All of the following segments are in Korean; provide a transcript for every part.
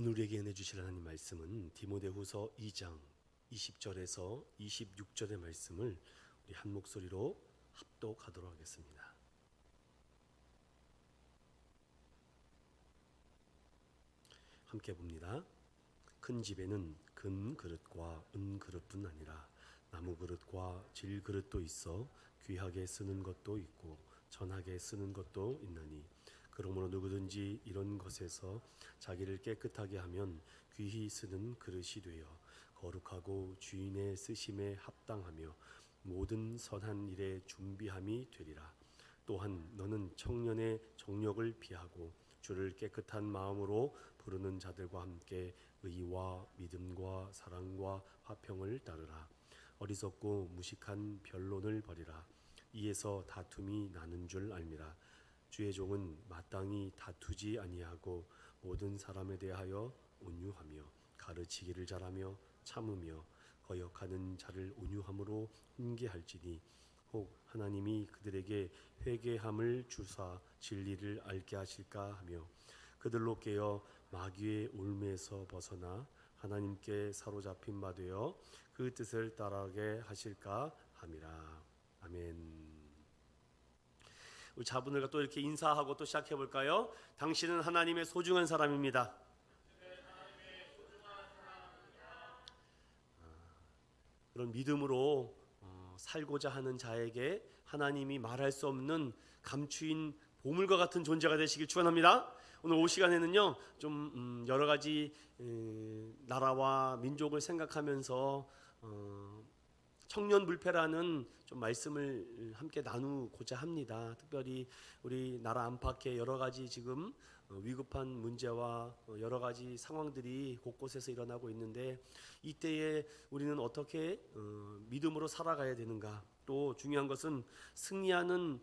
오늘 우리에게 은혜 주실 하나님 말씀은 디모데후서 2장 20절에서 26절의 말씀을 우리 한 목소리로 합독하도록 하겠습니다. 함께 봅니다. 큰 집에는 금 그릇과 은 그릇뿐 아니라 나무 그릇과 질 그릇도 있어 귀하게 쓰는 것도 있고 전하게 쓰는 것도 있나니 그러므로 누구든지 이런 것에서 자기를 깨끗하게 하면 귀히 쓰는 그릇이 되어 거룩하고 주인의 쓰심에 합당하며 모든 선한 일에 준비함이 되리라. 또한 너는 청년의 정욕을 피하고 주를 깨끗한 마음으로 부르는 자들과 함께 의와 믿음과 사랑과 화평을 따르라. 어리석고 무식한 변론을 버리라. 이에서 다툼이 나는 줄 알미라. 주의 종은 마땅히 다투지 아니하고 모든 사람에 대하여 온유하며 가르치기를 잘하며 참으며 거역하는 자를 온유함으로 훈계할지니 혹 하나님이 그들에게 회개함을 주사 진리를 알게 하실까 하며 그들로 깨어 마귀의 올매에서 벗어나 하나님께 사로잡힌 바 되어 그 뜻을 따르게 하실까 함이라. 아멘. 우리 자분들과 또 이렇게 인사하고 또 시작해 볼까요? 당신은 하나님의 소중한 사람입니다. 그런 믿음으로 살고자 하는 자에게 하나님이 말할 수 없는 감추인 보물과 같은 존재가 되시길 축원합니다. 오늘 오후 시간에는요 좀 여러 가지 나라와 민족을 생각하면서 청년불패라는 좀 말씀을 함께 나누고자 합니다. 특별히 우리 나라 안팎에 여러 가지 지금 위급한 문제와 여러 가지 상황들이 곳곳에서 일어나고 있는데 이때에 우리는 어떻게 믿음으로 살아가야 되는가? 또 중요한 것은 승리하는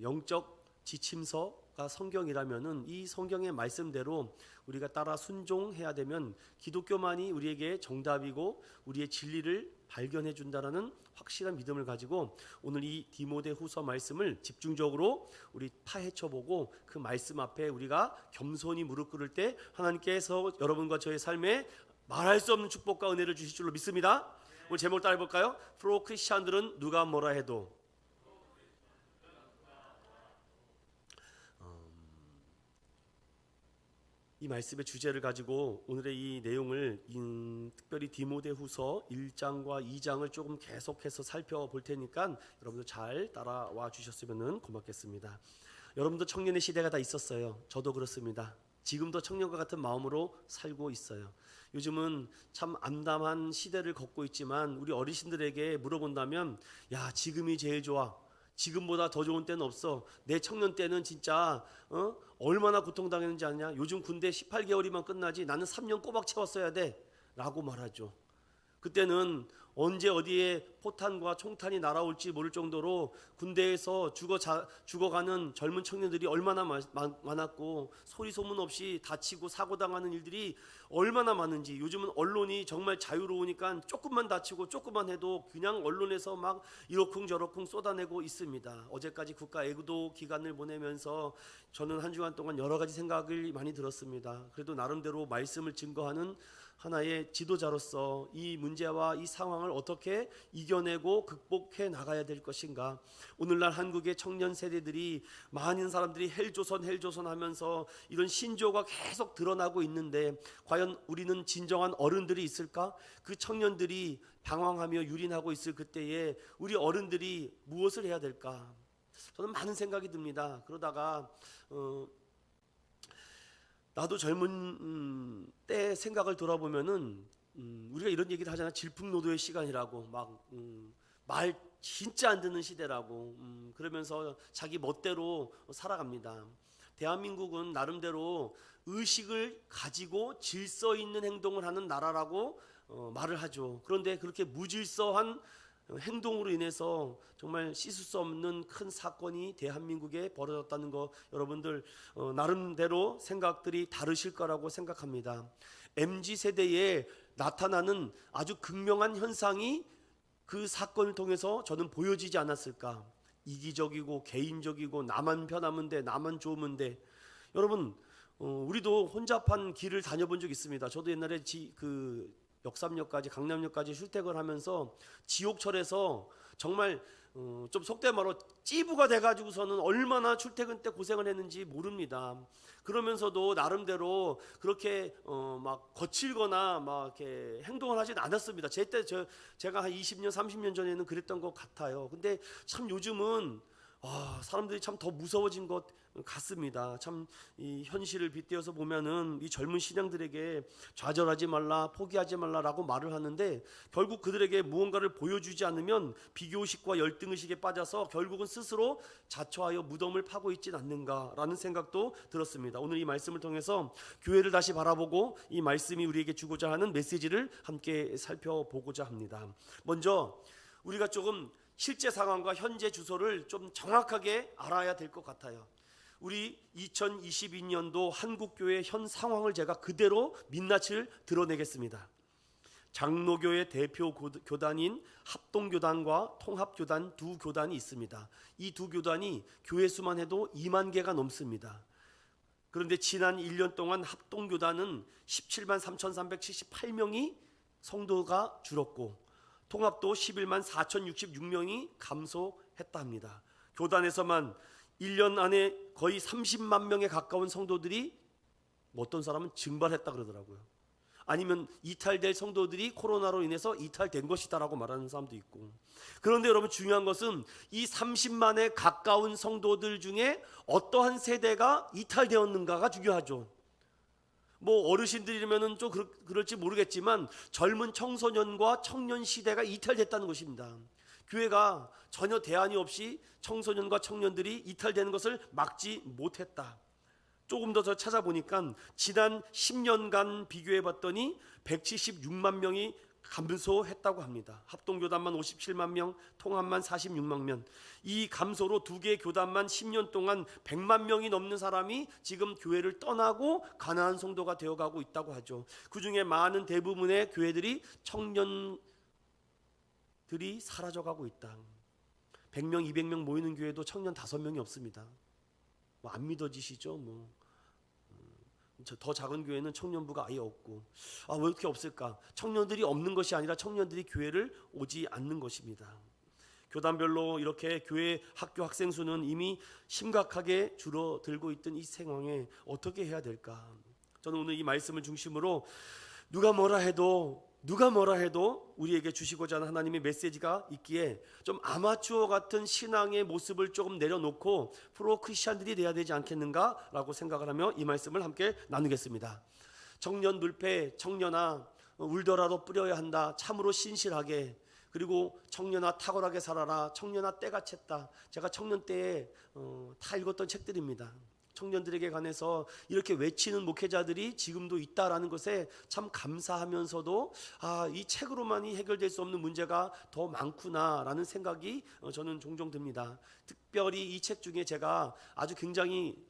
영적 지침서가 성경이라면은 이 성경의 말씀대로 우리가 따라 순종해야 되면 기독교만이 우리에게 정답이고 우리의 진리를 발견해 준다라는 확실한 믿음을 가지고 오늘 이 디모데후서 말씀을 집중적으로 우리 파헤쳐 보고 그 말씀 앞에 우리가 겸손히 무릎 꿇을 때 하나님께서 여러분과 저의 삶에 말할 수 없는 축복과 은혜를 주실 줄로 믿습니다. 오늘 제목 따라 해볼까요? 프로 크리스찬들은 누가 뭐라 해도 이 말씀의 주제를 가지고 오늘의 이 내용을 특별히 디모데후서 1장과 2장을 조금 계속해서 살펴볼 테니까 여러분들 잘 따라와 주셨으면 고맙겠습니다. 여러분도 청년의 시대가 다 있었어요. 저도 그렇습니다. 지금도 청년과 같은 마음으로 살고 있어요. 요즘은 참 암담한 시대를 걷고 있지만 우리 어르신들에게 물어본다면 야 지금이 제일 좋아. 지금보다 더 좋은 때는 없어. 내 청년 때는 진짜 얼마나 고통당했는지 아냐. 요즘 군대 18개월이면 끝나지 나는 3년 꼬박 채웠어야 돼 라고 말하죠. 그때는 언제 어디에 포탄과 총탄이 날아올지 모를 정도로 군대에서 죽어가는 젊은 청년들이 얼마나 많았고 소리 소문 없이 다치고 사고당하는 일들이 얼마나 많은지 요즘은 언론이 정말 자유로우니까 조금만 다치고 조금만 해도 그냥 언론에서 막 이러쿵저러쿵 쏟아내고 있습니다. 어제까지 국가 애도 기간을 보내면서 저는 한 주간 동안 여러 가지 생각을 많이 들었습니다. 그래도 나름대로 말씀을 증거하는 하나의 지도자로서 이 문제와 이 상황을 어떻게 이겨내고 극복해 나가야 될 것인가. 오늘날 한국의 청년 세대들이 많은 사람들이 헬조선 하면서 이런 신조가 계속 드러나고 있는데 과연 우리는 진정한 어른들이 있을까? 그 청년들이 방황하며 유린하고 있을 그때에 우리 어른들이 무엇을 해야 될까? 저는 많은 생각이 듭니다. 그러다가 나도 젊은 때 생각을 돌아보면은 우리가 이런 얘기를 하잖아. 질풍노도의 시간이라고 말 진짜 안 듣는 시대라고 그러면서 자기 멋대로 살아갑니다. 대한민국은 나름대로 의식을 가지고 질서 있는 행동을 하는 나라라고 말을 하죠. 그런데 그렇게 무질서한 행동으로 인해서 정말 씻을 수 없는 큰 사건이 대한민국에 벌어졌다는 거 여러분들 나름대로 생각들이 다르실 거라고 생각합니다. MZ세대에 나타나는 아주 극명한 현상이 그 사건을 통해서 저는 보여지지 않았을까. 이기적이고 개인적이고 나만 편하면 돼, 나만 좋으면 돼. 여러분 우리도 혼잡한 길을 다녀본 적 있습니다. 저도 옛날에 역삼역까지 강남역까지 출퇴근하면서 지옥철에서 정말 좀 속된 말로 찌부가 돼가지고서는 얼마나 출퇴근 때 고생을 했는지 모릅니다. 그러면서도 나름대로 그렇게 막 거칠거나 막 이렇게 행동을 하진 않았습니다. 제가 한 20년, 30년 전에는 그랬던 것 같아요. 근데 참 요즘은 사람들이 참 더 무서워진 것 같습니다. 참 이 현실을 빗대어서 보면은 이 젊은 신앙들에게 좌절하지 말라, 포기하지 말라라고 말을 하는데 결국 그들에게 무언가를 보여주지 않으면 비교의식과 열등의식에 빠져서 결국은 스스로 자초하여 무덤을 파고 있진 않는가라는 생각도 들었습니다. 오늘 이 말씀을 통해서 교회를 다시 바라보고 이 말씀이 우리에게 주고자 하는 메시지를 함께 살펴보고자 합니다. 먼저 우리가 조금 실제 상황과 현재 주소를 좀 정확하게 알아야 될 것 같아요. 우리 2022년도 한국교회 현 상황을 제가 그대로 민낯을 드러내겠습니다. 장로교회 대표 교단인 합동교단과 통합교단 두 교단이 있습니다. 이 두 교단이 교회 수만 해도 2만 개가 넘습니다. 그런데 지난 1년 동안 합동교단은 17만 3,378명이 성도가 줄었고 통합도 11만 4,066명이 감소했다 합니다. 교단에서만 1년 안에 거의 30만 명에 가까운 성도들이 어떤 사람은 증발했다 그러더라고요. 아니면 이탈될 성도들이 코로나로 인해서 이탈된 것이다라고 말하는 사람도 있고. 그런데 여러분 중요한 것은 이 30만에 가까운 성도들 중에 어떠한 세대가 이탈되었는가가 중요하죠. 뭐 어르신들이면은 좀 그럴지 모르겠지만 젊은 청소년과 청년 시대가 이탈됐다는 것입니다. 교회가 전혀 대안이 없이 청소년과 청년들이 이탈되는 것을 막지 못했다. 조금 더 찾아보니까 지난 10년간 비교해 봤더니 176만 명이 감소했다고 합니다. 합동교단만 57만 명, 통합만 46만 명. 이 감소로 두 개 교단만 10년 동안 100만 명이 넘는 사람이 지금 교회를 떠나고 가난한 성도가 되어가고 있다고 하죠. 그중에 많은 대부분의 교회들이 청년들이 사라져가고 있다. 100명, 200명 모이는 교회도 청년 5명이 없습니다. 뭐 안 믿어지시죠? 더 작은 교회는 청년부가 아예 없고. 왜 이렇게 없을까? 청년들이 없는 것이 아니라 청년들이 교회를 오지 않는 것입니다. 교단별로 이렇게 교회 학교 학생 수는 이미 심각하게 줄어들고 있던 이 상황에 어떻게 해야 될까? 저는 오늘 이 말씀을 중심으로 누가 뭐라 해도 우리에게 주시고자 하는 하나님의 메시지가 있기에 좀 아마추어 같은 신앙의 모습을 조금 내려놓고 프로 크리스찬들이 돼야 되지 않겠는가라고 생각을 하며 이 말씀을 함께 나누겠습니다. 청년 눌패, 청년아 울더라도 뿌려야 한다. 참으로 신실하게. 그리고 청년아 탁월하게 살아라. 청년아 때가 찼다. 제가 청년 때에 다 읽었던 책들입니다. 청년들에게 관해서 이렇게 외치는 목회자들이 지금도 있다라는 것에 참 감사하면서도 이 책으로만이 해결될 수 없는 문제가 더 많구나라는 생각이 저는 종종 듭니다. 특별히 이 책 중에 제가 아주 굉장히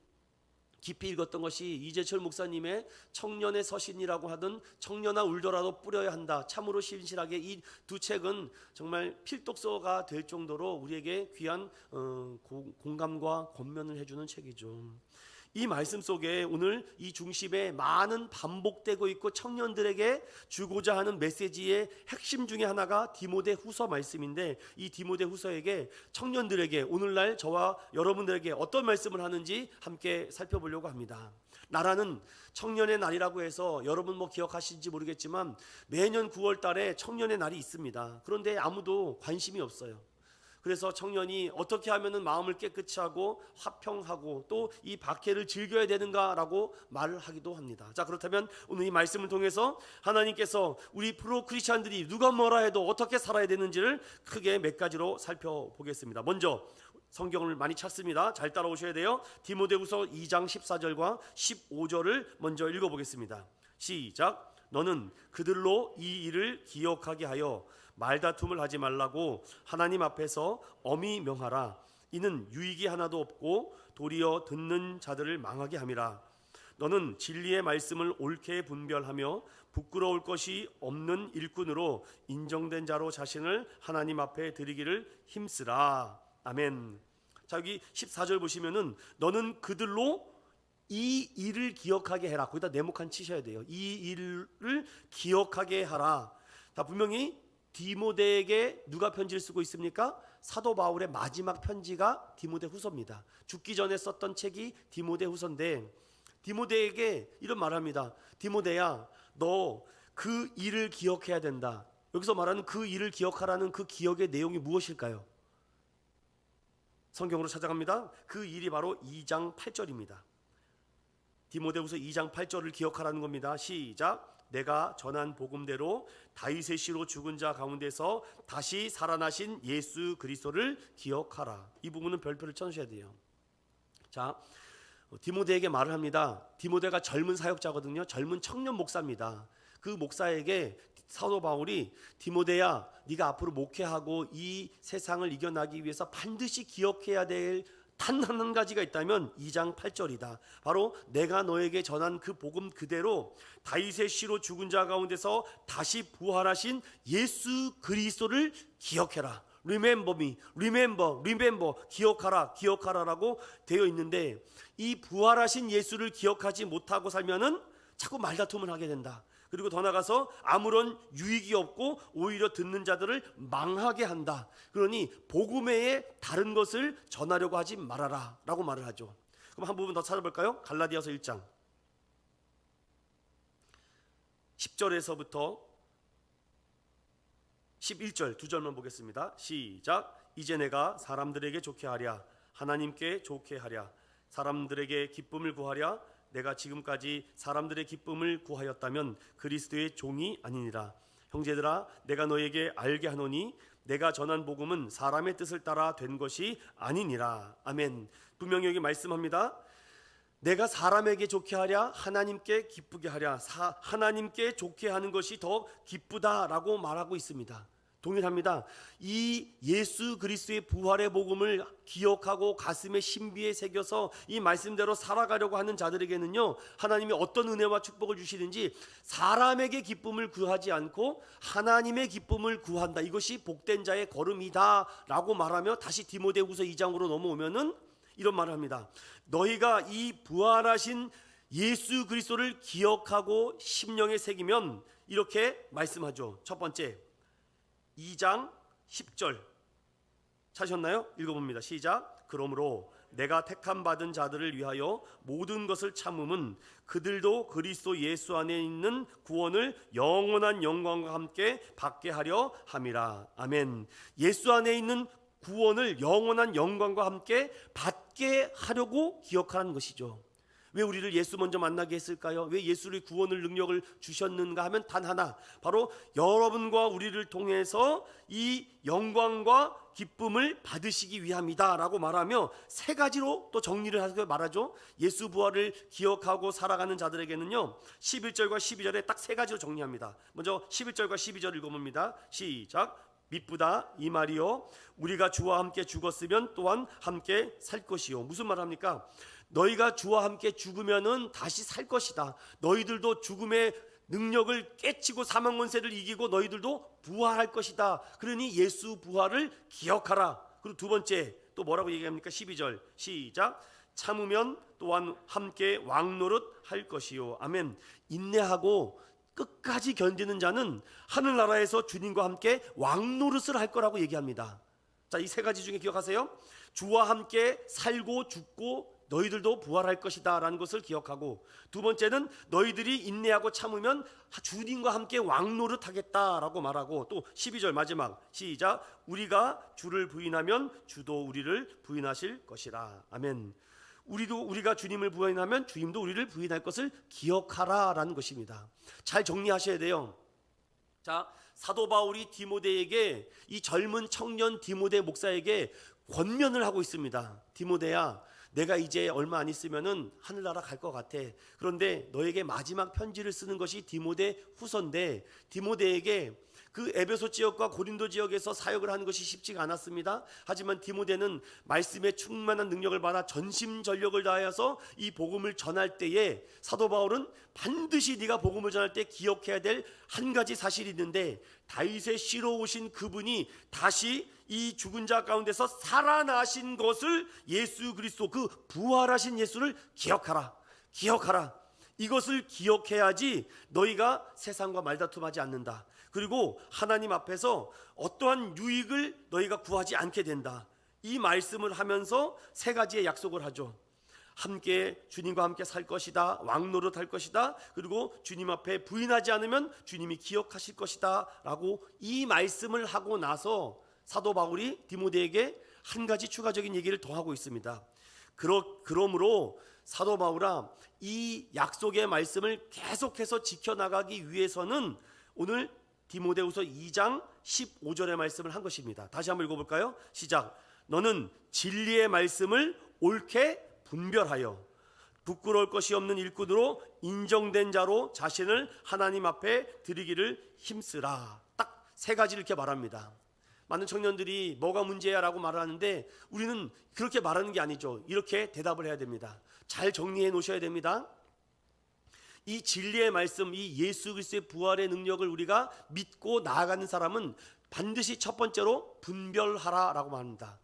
깊이 읽었던 것이 이재철 목사님의 청년의 서신이라고 하던 청년아 울더라도 뿌려야 한다. 참으로 신실하게. 이 두 책은 정말 필독서가 될 정도로 우리에게 귀한 공감과 권면을 해주는 책이죠. 이 말씀 속에 오늘 이 중심에 많은 반복되고 있고 청년들에게 주고자 하는 메시지의 핵심 중에 하나가 디모데후서 말씀인데 이 디모데후서에게 청년들에게 오늘날 저와 여러분들에게 어떤 말씀을 하는지 함께 살펴보려고 합니다. 나라는 청년의 날이라고 해서 여러분 기억하시는지 모르겠지만 매년 9월 달에 청년의 날이 있습니다. 그런데 아무도 관심이 없어요. 그래서 청년이 어떻게 하면 마음을 깨끗이 하고 화평하고 또 이 박해를 즐겨야 되는가라고 말을 하기도 합니다. 자, 그렇다면 오늘 이 말씀을 통해서 하나님께서 우리 프로 크리스찬들이 누가 뭐라 해도 어떻게 살아야 되는지를 크게 몇 가지로 살펴보겠습니다. 먼저 성경을 많이 찾습니다. 잘 따라오셔야 돼요. 디모데후서 2장 14절과 15절을 먼저 읽어보겠습니다. 시작. 너는 그들로 이 일을 기억하게 하여 말다툼을 하지 말라고 하나님 앞에서 엄히 명하라. 이는 유익이 하나도 없고 도리어 듣는 자들을 망하게 함이라. 너는 진리의 말씀을 옳게 분별하며 부끄러울 것이 없는 일꾼으로 인정된 자로 자신을 하나님 앞에 드리기를 힘쓰라. 아멘. 자, 여기 14절 보시면은 너는 그들로 이 일을 기억하게 해라. 거기다 네모칸 치셔야 돼요. 이 일을 기억하게 하라. 다 분명히 디모데에게 누가 편지를 쓰고 있습니까? 사도 바울의 마지막 편지가 디모데후서입니다. 죽기 전에 썼던 책이 디모데후서인데 디모데에게 이런 말합니다. 디모데야, 너 그 일을 기억해야 된다. 여기서 말하는 그 일을 기억하라는 그 기억의 내용이 무엇일까요? 성경으로 찾아갑니다. 그 일이 바로 2장 8절입니다. 디모데후서 2장 8절을 기억하라는 겁니다. 시작. 내가 전한 복음대로 다윗의 씨로 죽은 자 가운데서 다시 살아나신 예수 그리스도를 기억하라. 이 부분은 별표를 쳐주셔야 돼요. 자, 디모데에게 말을 합니다. 디모데가 젊은 사역자거든요. 젊은 청년 목사입니다. 그 목사에게 사도 바울이 디모데야, 네가 앞으로 목회하고 이 세상을 이겨나기 위해서 반드시 기억해야 될 단 한 가지가 있다면 2장 8절이다. 바로 내가 너에게 전한 그 복음 그대로 다윗의 씨로 죽은 자 가운데서 다시 부활하신 예수 그리스도를 기억해라. Remember me, remember, 기억하라라고 되어 있는데 이 부활하신 예수를 기억하지 못하고 살면은 자꾸 말다툼을 하게 된다. 그리고 더 나가서 아무런 유익이 없고 오히려 듣는 자들을 망하게 한다. 그러니 복음 외에 다른 것을 전하려고 하지 말아라 라고 말을 하죠. 그럼 한 부분 더 찾아볼까요? 갈라디아서 1장 10절에서부터 11절 두 절만 보겠습니다. 시작. 이제 내가 사람들에게 좋게 하랴 하나님께 좋게 하랴 사람들에게 기쁨을 구하랴 내가 지금까지 사람들의 기쁨을 구하였다면 그리스도의 종이 아니니라. 형제들아, 내가 너에게 알게 하노니 내가 전한 복음은 사람의 뜻을 따라 된 것이 아니니라. 아멘. 분명히 여기 말씀합니다. 내가 사람에게 좋게 하랴 하나님께 기쁘게 하랴 하나님께 좋게 하는 것이 더 기쁘다라고 말하고 있습니다. 동일합니다. 이 예수 그리스도의 부활의 복음을 기억하고 가슴에 신비에 새겨서 이 말씀대로 살아가려고 하는 자들에게는요, 하나님이 어떤 은혜와 축복을 주시는지 사람에게 기쁨을 구하지 않고 하나님의 기쁨을 구한다. 이것이 복된 자의 걸음이다 라고 말하며 다시 디모데후서 2장으로 넘어오면은 이런 말을 합니다. 너희가 이 부활하신 예수 그리스도를 기억하고 심령에 새기면 이렇게 말씀하죠. 첫 번째 2장 10절 찾으셨나요? 읽어봅니다. 시작. 그러므로 내가 택함 받은 자들을 위하여 모든 것을 참음은 그들도 그리스도 예수 안에 있는 구원을 영원한 영광과 함께 받게 하려 함이라. 아멘. 예수 안에 있는 구원을 영원한 영광과 함께 받게 하려고 기억하라는 것이죠. 왜 우리를 예수 먼저 만나게 했을까요? 왜 예수의 구원을 능력을 주셨는가 하면 단 하나, 바로 여러분과 우리를 통해서 이 영광과 기쁨을 받으시기 위함이다 라고 말하며 세 가지로 또 정리를 하고 말하죠. 예수 부활을 기억하고 살아가는 자들에게는요 11절과 12절에 딱 세 가지로 정리합니다. 먼저 11절과 12절 읽어봅니다. 시작. 미쁘다 이 말이요 우리가 주와 함께 죽었으면 또한 함께 살 것이요. 무슨 말 합니까? 너희가 주와 함께 죽으면은 다시 살 것이다. 너희들도 죽음의 능력을 깨치고 사망 권세를 이기고 너희들도 부활할 것이다. 그러니 예수 부활을 기억하라. 그리고 두 번째 또 뭐라고 얘기합니까? 12절 시작. 참으면 또한 함께 왕노릇 할 것이요. 아멘. 인내하고 끝까지 견디는 자는 하늘나라에서 주님과 함께 왕노릇을 할 거라고 얘기합니다. 자, 이 세 가지 중에 기억하세요. 주와 함께 살고 죽고 너희들도 부활할 것이다 라는 것을 기억하고, 두 번째는 너희들이 인내하고 참으면 주님과 함께 왕노릇 하겠다라고 말하고, 또 12절 마지막 시작. 우리가 주를 부인하면 주도 우리를 부인하실 것이라. 아멘. 우리가 주님을 부인하면 주님도 우리를 부인할 것을 기억하라 라는 것입니다. 잘 정리하셔야 돼요. 자, 사도 바울이 디모데에게, 이 젊은 청년 디모데 목사에게 권면을 하고 있습니다. 디모데야, 내가 이제 얼마 안 있으면은 하늘나라 갈 것 같아. 그런데 너에게 마지막 편지를 쓰는 것이 디모데 후서인데, 디모데에게 그 에베소 지역과 고린도 지역에서 사역을 하는 것이 쉽지가 않았습니다. 하지만 디모데는 말씀에 충만한 능력을 받아 전심전력을 다하여서 이 복음을 전할 때에 사도 바울은 반드시 네가 복음을 전할 때 기억해야 될 한 가지 사실이 있는데, 다윗의 씨로 오신 그분이 다시 이 죽은 자 가운데서 살아나신 것을, 예수 그리스도 그 부활하신 예수를 기억하라. 기억하라. 이것을 기억해야지 너희가 세상과 말다툼하지 않는다. 그리고 하나님 앞에서 어떠한 유익을 너희가 구하지 않게 된다. 이 말씀을 하면서 세 가지의 약속을 하죠. 함께 주님과 함께 살 것이다. 왕노릇 할 것이다. 그리고 주님 앞에 부인하지 않으면 주님이 기억하실 것이다 라고 이 말씀을 하고 나서 사도 바울이 디모데에게 한 가지 추가적인 얘기를 더 하고 있습니다. 그러므로 사도 바울아, 이 약속의 말씀을 계속해서 지켜나가기 위해서는 오늘 디모데후서 2장 15절의 말씀을 한 것입니다. 다시 한번 읽어볼까요? 시작. 너는 진리의 말씀을 옳게 분별하여 부끄러울 것이 없는 일꾼으로 인정된 자로 자신을 하나님 앞에 드리기를 힘쓰라. 딱 세 가지를 이렇게 말합니다. 많은 청년들이 뭐가 문제야 라고 말하는데 우리는 그렇게 말하는 게 아니죠. 이렇게 대답을 해야 됩니다. 잘 정리해 놓으셔야 됩니다. 이 진리의 말씀, 이 예수 그리스도의 부활의 능력을 우리가 믿고 나아가는 사람은 반드시 첫 번째로 분별하라라고 말합니다.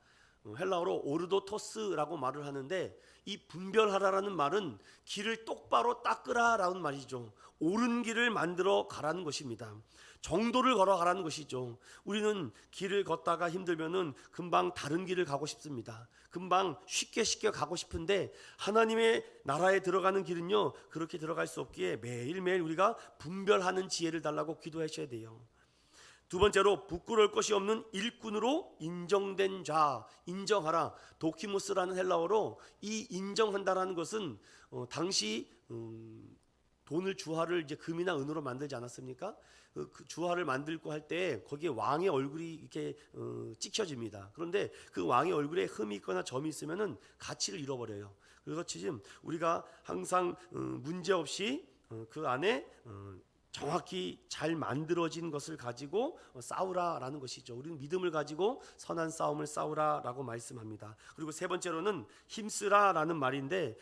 헬라어로 오르도토스라고 말을 하는데 이 분별하라라는 말은 길을 똑바로 닦으라라는 말이죠. 옳은 길을 만들어 가라는 것입니다. 정도를 걸어가라는 것이죠. 우리는 길을 걷다가 힘들면은 금방 다른 길을 가고 싶습니다. 금방 쉽게 가고 싶은데 하나님의 나라에 들어가는 길은요 그렇게 들어갈 수 없기에 매일매일 우리가 분별하는 지혜를 달라고 기도하셔야 돼요. 두 번째로 부끄러울 것이 없는 일꾼으로 인정된 자, 인정하라. 도키모스라는 헬라어로 이 인정한다라는 것은 당시 돈을 주화를 이제 금이나 은으로 만들지 않았습니까? 그 주화를 만들고 할 때 거기에 왕의 얼굴이 이렇게 찍혀집니다. 그런데 그 왕의 얼굴에 흠이 있거나 점이 있으면은 가치를 잃어버려요. 그래서 지금 우리가 항상 문제 없이 그 안에 정확히 잘 만들어진 것을 가지고 싸우라라는 것이죠. 우리는 믿음을 가지고 선한 싸움을 싸우라라고 말씀합니다. 그리고 세 번째로는 힘쓰라라는 말인데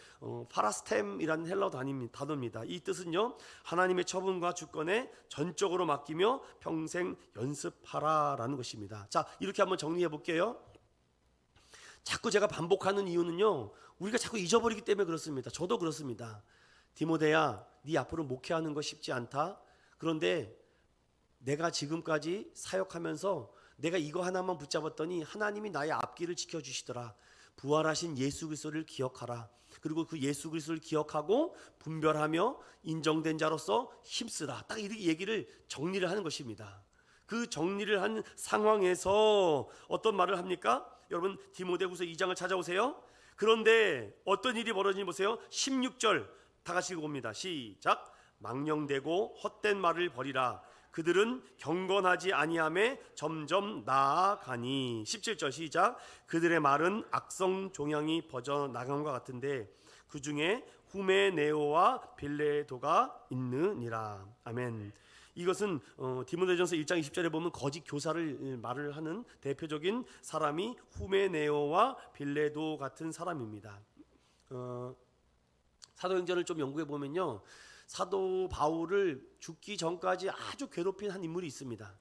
파라스템이라는 헬라어 단어입니다. 이 뜻은요 하나님의 처분과 주권에 전적으로 맡기며 평생 연습하라라는 것입니다. 자, 이렇게 한번 정리해 볼게요. 자꾸 제가 반복하는 이유는요 우리가 자꾸 잊어버리기 때문에 그렇습니다. 저도 그렇습니다. 디모데야, 네 앞으로 목회하는 거 쉽지 않다. 그런데 내가 지금까지 사역하면서 내가 이거 하나만 붙잡았더니 하나님이 나의 앞길을 지켜주시더라. 부활하신 예수 그리스도를 기억하라. 그리고 그 예수 그리스도를 기억하고 분별하며 인정된 자로서 힘쓰라. 딱 이렇게 얘기를 정리를 하는 것입니다. 그 정리를 한 상황에서 어떤 말을 합니까? 여러분 디모데후서 2장을 찾아오세요. 그런데 어떤 일이 벌어지는지 보세요. 16절 다 같이 읽어봅니다. 시작. 망령되고 헛된 말을 버리라. 그들은 경건하지 아니함에 점점 나아가니. 17절 시작. 그들의 말은 악성 종양이 퍼져나간과 같은데 그 중에 후메네오와 빌레도가 있느니라. 아멘. 이것은 디모데전서 1장 20절에 보면 거짓 교사를 말을 하는 대표적인 사람이 후메네오와 빌레도 같은 사람입니다. 사도행전을 좀 연구해 보면요 사도 바울을 죽기 전까지 아주 괴롭힌 한 인물이 있습니다.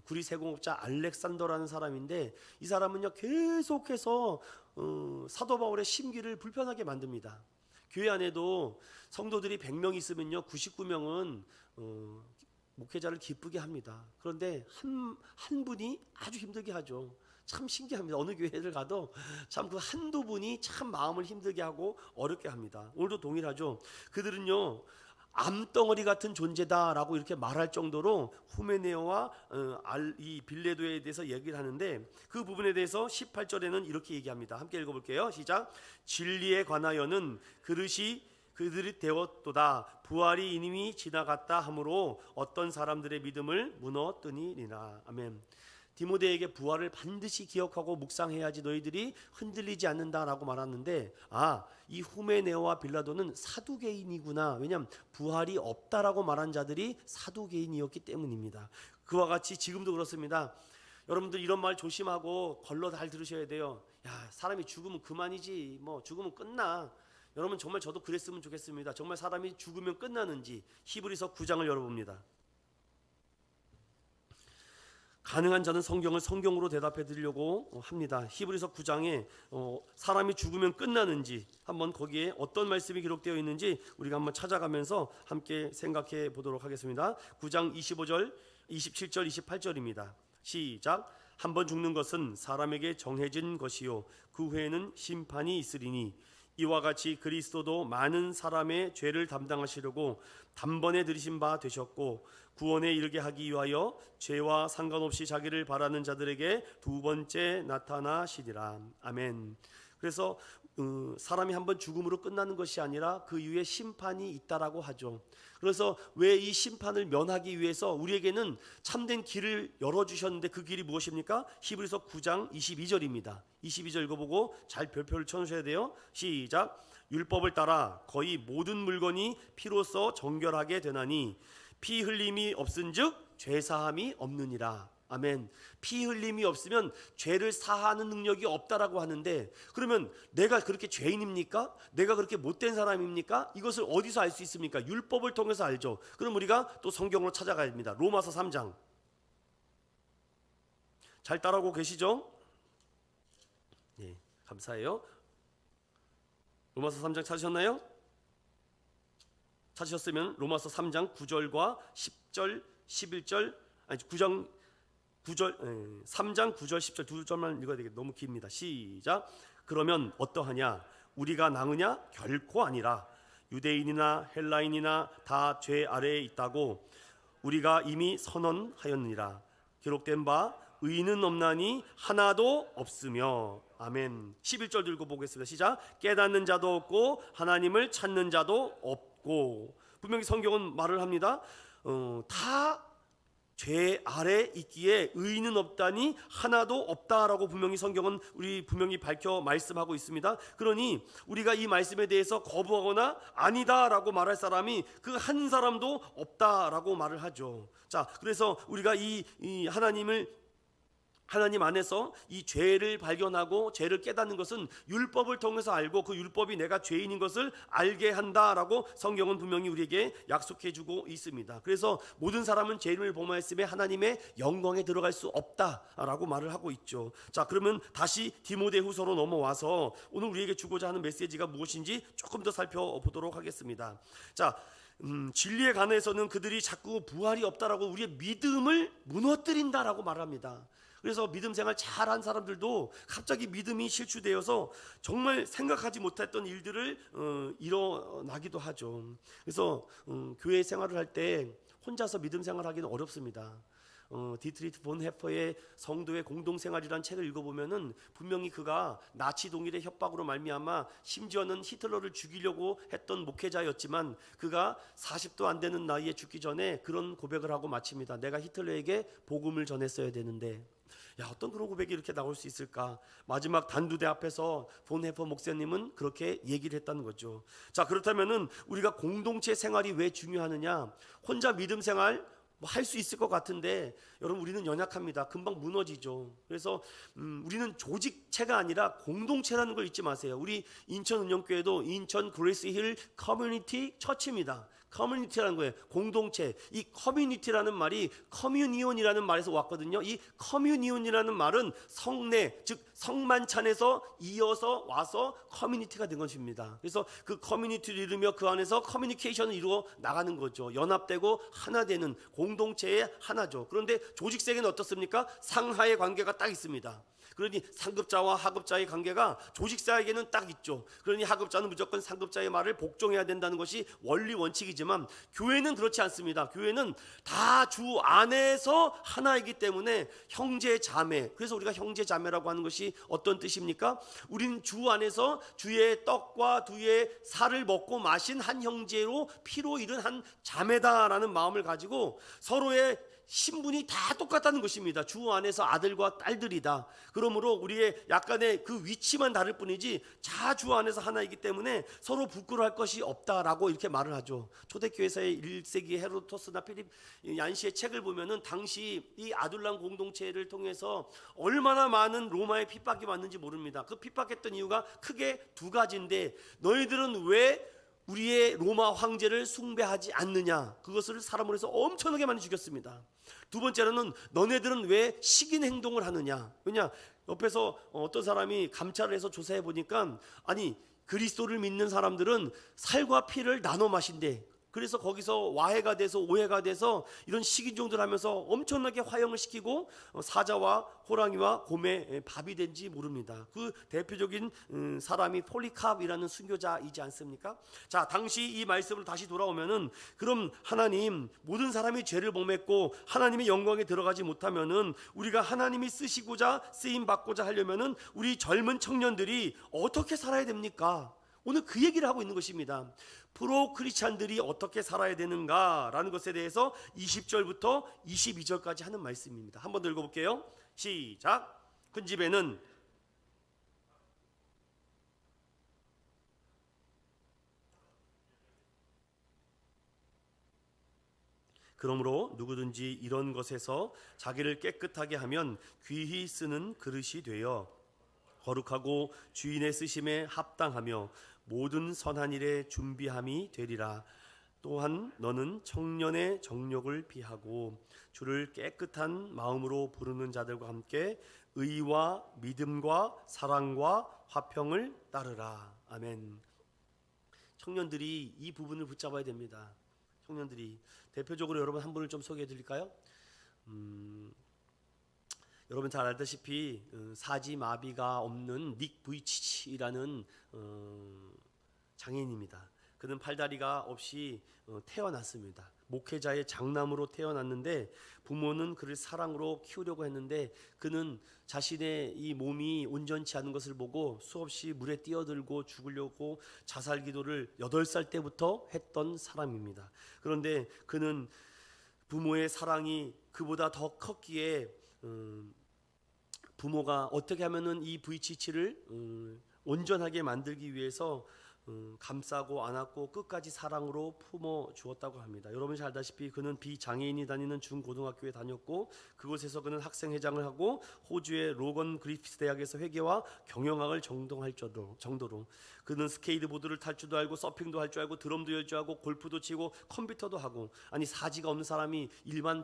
구리세공업자 알렉산더라는 사람인데 이 사람은요 계속해서 사도 바울의 심기를 불편하게 만듭니다. 교회 안에도 성도들이 100명 있으면요 99명은 목회자를 기쁘게 합니다. 그런데 한 분이 아주 힘들게 하죠. 참 신기합니다. 어느 교회를 가도 참 그 한두 분이 참 마음을 힘들게 하고 어렵게 합니다. 오늘도 동일하죠. 그들은요 암덩어리 같은 존재다라고 이렇게 말할 정도로 후메네오와 이 빌레도에 대해서 얘기를 하는데 그 부분에 대해서 18절에는 이렇게 얘기합니다. 함께 읽어볼게요. 시작. 진리에 관하여는 그들이 되었도다. 부활이 이미 지나갔다 하므로 어떤 사람들의 믿음을 무너뜨리니라. 아멘. 디모데에게 부활을 반드시 기억하고 묵상해야지 너희들이 흔들리지 않는다라고 말하는데 이 후메네오와 빌라도는 사두개인이구나. 왜냐하면 부활이 없다라고 말한 자들이 사두개인이었기 때문입니다. 그와 같이 지금도 그렇습니다. 여러분들 이런 말 조심하고 걸러 잘 들으셔야 돼요. 야, 사람이 죽으면 그만이지 뭐 죽으면 끝나. 여러분 정말 저도 그랬으면 좋겠습니다. 정말 사람이 죽으면 끝나는지 히브리서 9장을 열어봅니다. 가능한 자는 성경을 성경으로 대답해 드리려고 합니다. 히브리서 9장에 사람이 죽으면 끝나는지 한번 거기에 어떤 말씀이 기록되어 있는지 우리가 한번 찾아가면서 함께 생각해 보도록 하겠습니다. 9장 25절, 27절, 28절입니다. 시작. 한번 죽는 것은 사람에게 정해진 것이요 그 후에는 심판이 있으리니 이와 같이 그리스도도 많은 사람의 죄를 담당하시려고 단번에 들이신 바 되셨고 구원에 이르게 하기 위하여 죄와 상관없이 자기를 바라는 자들에게 두 번째 나타나시리라. 아멘. 그래서 사람이 한번 죽음으로 끝나는 것이 아니라 그 이후에 심판이 있다라고 하죠. 그래서 왜 이 심판을 면하기 위해서 우리에게는 참된 길을 열어주셨는데 그 길이 무엇입니까? 히브리서 9장 22절입니다. 22절 읽어보고 잘 별표를 쳐주셔야 돼요. 시작. 율법을 따라 거의 모든 물건이 피로써 정결하게 되나니 피 흘림이 없은즉 죄사함이 없느니라. 아멘. 피 흘림이 없으면 죄를 사하는 능력이 없다라고 하는데, 그러면 내가 그렇게 죄인입니까? 내가 그렇게 못된 사람입니까? 이것을 어디서 알 수 있습니까? 율법을 통해서 알죠. 그럼 우리가 또 성경으로 찾아가야 됩니다. 로마서 3장. 잘 따라오고 계시죠? 네, 감사해요. 로마서 3장 찾으셨나요? 찾으셨으면 로마서 3장 9절과 10절, 11절, 아니 3장 9절 10절 두 절만 읽어야 되겠다. 너무 깁니다. 시작. 그러면 어떠하냐? 우리가 나으냐? 결코 아니라 유대인이나 헬라인이나 다 죄 아래에 있다고 우리가 이미 선언하였느니라. 기록된 바 의인은 없나니 하나도 없으며. 아멘. 11절 읽어보겠습니다. 시작. 깨닫는 자도 없고 하나님을 찾는 자도 없고. 분명히 성경은 말을 합니다. 다 죄 아래 있기에 의인은 없다니 하나도 없다라고 분명히 성경은 우리 분명히 밝혀 말씀하고 있습니다. 그러니 우리가 이 말씀에 대해서 거부하거나 아니다라고 말할 사람이 그 한 사람도 없다라고 말을 하죠. 자, 그래서 우리가 이 하나님 안에서 이 죄를 발견하고 죄를 깨닫는 것은 율법을 통해서 알고 그 율법이 내가 죄인인 것을 알게 한다라고 성경은 분명히 우리에게 약속해 주고 있습니다. 그래서 모든 사람은 죄인을 범하였음에 하나님의 영광에 들어갈 수 없다라고 말을 하고 있죠. 자, 그러면 다시 디모데후서로 넘어와서 오늘 우리에게 주고자 하는 메시지가 무엇인지 조금 더 살펴보도록 하겠습니다. 자, 진리에 관해서는 그들이 자꾸 부활이 없다라고 우리의 믿음을 무너뜨린다라고 말합니다. 그래서 믿음 생활 잘한 사람들도 갑자기 믿음이 실추되어서 정말 생각하지 못했던 일들을 일어나기도 하죠. 그래서 교회 생활을 할 때 혼자서 믿음 생활하기는 어렵습니다. 디트리트 본 헤퍼의 성도의 공동생활이라는 책을 읽어보면은 분명히 그가 나치 동일의 협박으로 말미암아 심지어는 히틀러를 죽이려고 했던 목회자였지만 그가 40도 안 되는 나이에 죽기 전에 그런 고백을 하고 마칩니다. 내가 히틀러에게 복음을 전했어야 되는데. 어떤 그런 고백이 이렇게 나올 수 있을까? 마지막 단두대 앞에서 본 헤퍼 목사님은 그렇게 얘기를 했다는 거죠. 자, 그렇다면은 우리가 공동체 생활이 왜 중요하느냐? 혼자 믿음 생활 할 수 있을 것 같은데 여러분 우리는 연약합니다. 금방 무너지죠. 그래서 우리는 조직체가 아니라 공동체라는 걸 잊지 마세요. 우리 인천은영교회도 인천 그레이스 힐 커뮤니티 처치입니다. 커뮤니티라는 거예요. 공동체. 이 커뮤니티라는 말이 커뮤니온이라는 말에서 왔거든요. 이 커뮤니온이라는 말은 성내, 즉 성만찬에서 이어서 와서 커뮤니티가 된 것입니다. 그래서 그 커뮤니티를 이루며 그 안에서 커뮤니케이션을 이루어 나가는 거죠. 연합되고 하나 되는 공동체의 하나죠. 그런데 조직세계는 어떻습니까? 상하의 관계가 딱 있습니다. 그러니 상급자와 하급자의 관계가 조직사에게는 딱 있죠. 그러니 하급자는 무조건 상급자의 말을 복종해야 된다는 것이 원리 원칙이지만 교회는 그렇지 않습니다. 교회는 다 주 안에서 하나이기 때문에 형제 자매. 그래서 우리가 형제 자매라고 하는 것이 어떤 뜻입니까? 우리는 주 안에서 주의 떡과 주의 살을 먹고 마신 한 형제로 피로 이른 한 자매다라는 마음을 가지고 서로의 신분이 다 똑같다는 것입니다. 주 안에서 아들과 딸들이다. 그러므로 우리의 약간의 그 위치만 다를 뿐이지 다 주 안에서 하나이기 때문에 서로 부끄러워할 것이 없다라고 이렇게 말을 하죠. 초대교회사의 1세기 헤로도토스나 필립 얀시의 책을 보면은 당시 이 아둘람 공동체를 통해서 얼마나 많은 로마의 핍박이 왔는지 모릅니다. 그 핍박했던 이유가 크게 두 가지인데 너희들은 왜 우리의 로마 황제를 숭배하지 않느냐, 그것을 사람으로 해서 엄청나게 많이 죽였습니다. 두 번째로는 너네들은 왜 식인 행동을 하느냐. 왜냐, 옆에서 어떤 사람이 감찰을 해서 조사해 보니까 아니 그리스도를 믿는 사람들은 살과 피를 나눠 마신대. 그래서 거기서 와해가 돼서 오해가 돼서 이런 식인종들 하면서 엄청나게 화형을 시키고 사자와 호랑이와 곰의 밥이 된지 모릅니다. 그 대표적인 사람이 폴리캅이라는 순교자이지 않습니까? 자, 당시 이 말씀으로 다시 돌아오면은 그럼 하나님, 모든 사람이 죄를 범했고 하나님의 영광에 들어가지 못하면은 우리가 하나님이 쓰시고자 쓰임 받고자 하려면은 우리 젊은 청년들이 어떻게 살아야 됩니까? 오늘 그 얘기를 하고 있는 것입니다. 프로 크리스찬들이 어떻게 살아야 되는가라는 것에 대해서 20절부터 22절까지 하는 말씀입니다. 한 번 더 읽어볼게요. 시작. 큰 집에는 그러므로 누구든지 이런 것에서 자기를 깨끗하게 하면 귀히 쓰는 그릇이 되어 거룩하고 주인의 쓰심에 합당하며 모든 선한 일에 준비함이 되리라. 또한 너는 청년의 정욕을 피하고 주를 깨끗한 마음으로 부르는 자들과 함께 의와 믿음과 사랑과 화평을 따르라. 아멘. 청년들이 이 부분을 붙잡아야 됩니다. 청년들이 대표적으로 여러분 한 분을 좀 소개해 드릴까요? 여러분 잘 알다시피 사지마비가 없는 닉 부이치치라는 장애인입니다. 그는 팔다리가 없이 태어났습니다. 목회자의 장남으로 태어났는데 부모는 그를 사랑으로 키우려고 했는데 그는 자신의 이 몸이 온전치 않은 것을 보고 수없이 물에 뛰어들고 죽으려고 자살 기도를 8살 때부터 했던 사람입니다. 그런데 그는 부모의 사랑이 그보다 더 컸기에 부모가 어떻게 하면은 이 부이치치를 온전하게 만들기 위해서 감싸고 안았고 끝까지 사랑으로 품어 주었다고 합니다. 여러분이 잘 알다시피 그는 비장애인이 다니는 중고등학교에 다녔고 그곳에서 그는 학생회장을 하고 호주의 로건 그리피스 대학에서 회계와 경영학을 전공할 정도로 그는 스케이트보드를 탈 줄도 알고 서핑도 할 줄 알고 드럼도 열 줄 알고 골프도 치고 컴퓨터도 하고, 아니 사지가 없는 사람이 일반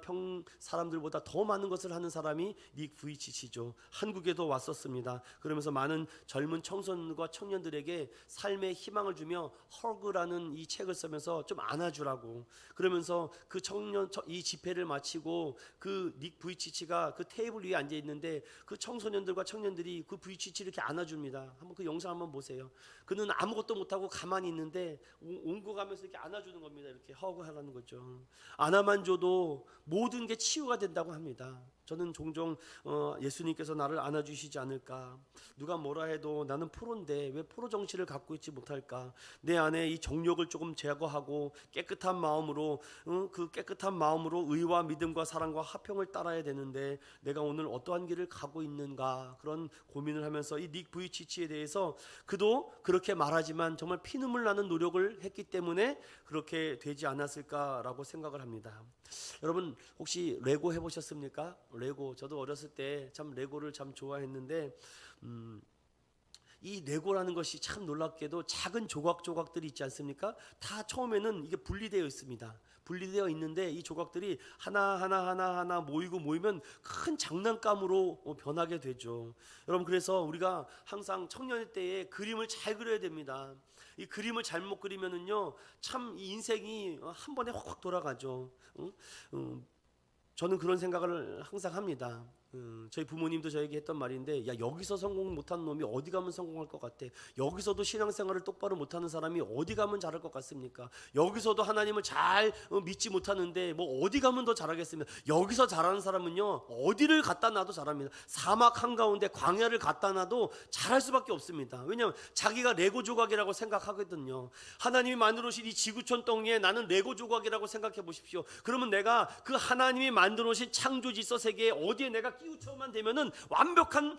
사람들보다 더 많은 것을 하는 사람이 닉 부이치치죠. 한국에도 왔었습니다. 그러면서 많은 젊은 청소년과 청년들에게 삶의 희망을 주며 허그라는 이 책을 쓰면서 좀 안아주라고, 그러면서 그 이 집회를 마치고 그 닉 부이치치가 그 테이블 위에 앉아 있는데 그 청소년들과 청년들이 그 부이치치를 이렇게 안아줍니다. 한번 그 영상 한번 보세요. 그는 아무것도 못하고 가만히 있는데 옹고 가면서 이렇게 안아주는 겁니다. 이렇게 허그하라는 거죠. 안아만 줘도 모든 게 치유가 된다고 합니다. 저는 종종 예수님께서 나를 안아주시지 않을까, 누가 뭐라 해도 나는 프로인데 왜 프로 정신을 갖고 있지 못할까, 내 안에 이 정욕을 조금 제거하고 깨끗한 마음으로 그 깨끗한 마음으로 의와 믿음과 사랑과 화평을 따라야 되는데 내가 오늘 어떠한 길을 가고 있는가, 그런 고민을 하면서 이 닉 부이치치에 대해서 그도 그렇게 말하지만 정말 피눈물 나는 노력을 했기 때문에 그렇게 되지 않았을까라고 생각을 합니다. 여러분 혹시 레고 해보셨습니까? 레고, 저도 어렸을 때 참 레고를 참 좋아했는데 이 레고라는 것이 참 놀랍게도 작은 조각들이 있지 않습니까? 다 처음에는 이게 분리되어 있습니다. 분리되어 있는데 이 조각들이 하나 모이면 큰 장난감으로 변하게 되죠. 여러분 그래서 우리가 항상 청년 때에 그림을 잘 그려야 됩니다. 이 그림을 잘못 그리면은요 참 이 인생이 한 번에 확 돌아가죠. 저는 그런 생각을 항상 합니다. 저희 부모님도 저에게 했던 말인데, 야 여기서 성공 못한 놈이 어디 가면 성공할 것 같아? 여기서도 신앙생활을 똑바로 못하는 사람이 어디 가면 잘할 것 같습니까? 여기서도 하나님을 잘 믿지 못하는데 뭐 어디 가면 더 잘하겠습니까? 여기서 잘하는 사람은요 어디를 갖다 놔도 잘합니다. 사막 한가운데 광야를 갖다 놔도 잘할 수밖에 없습니다. 왜냐하면 자기가 레고 조각이라고 생각하거든요. 하나님이 만들어 오신 이 지구촌 덩이에 나는 레고 조각이라고 생각해 보십시오. 그러면 내가 그 하나님이 만들어 오신 창조 질서 세계에 어디에 내가 끼우쳐만 되면은 완벽한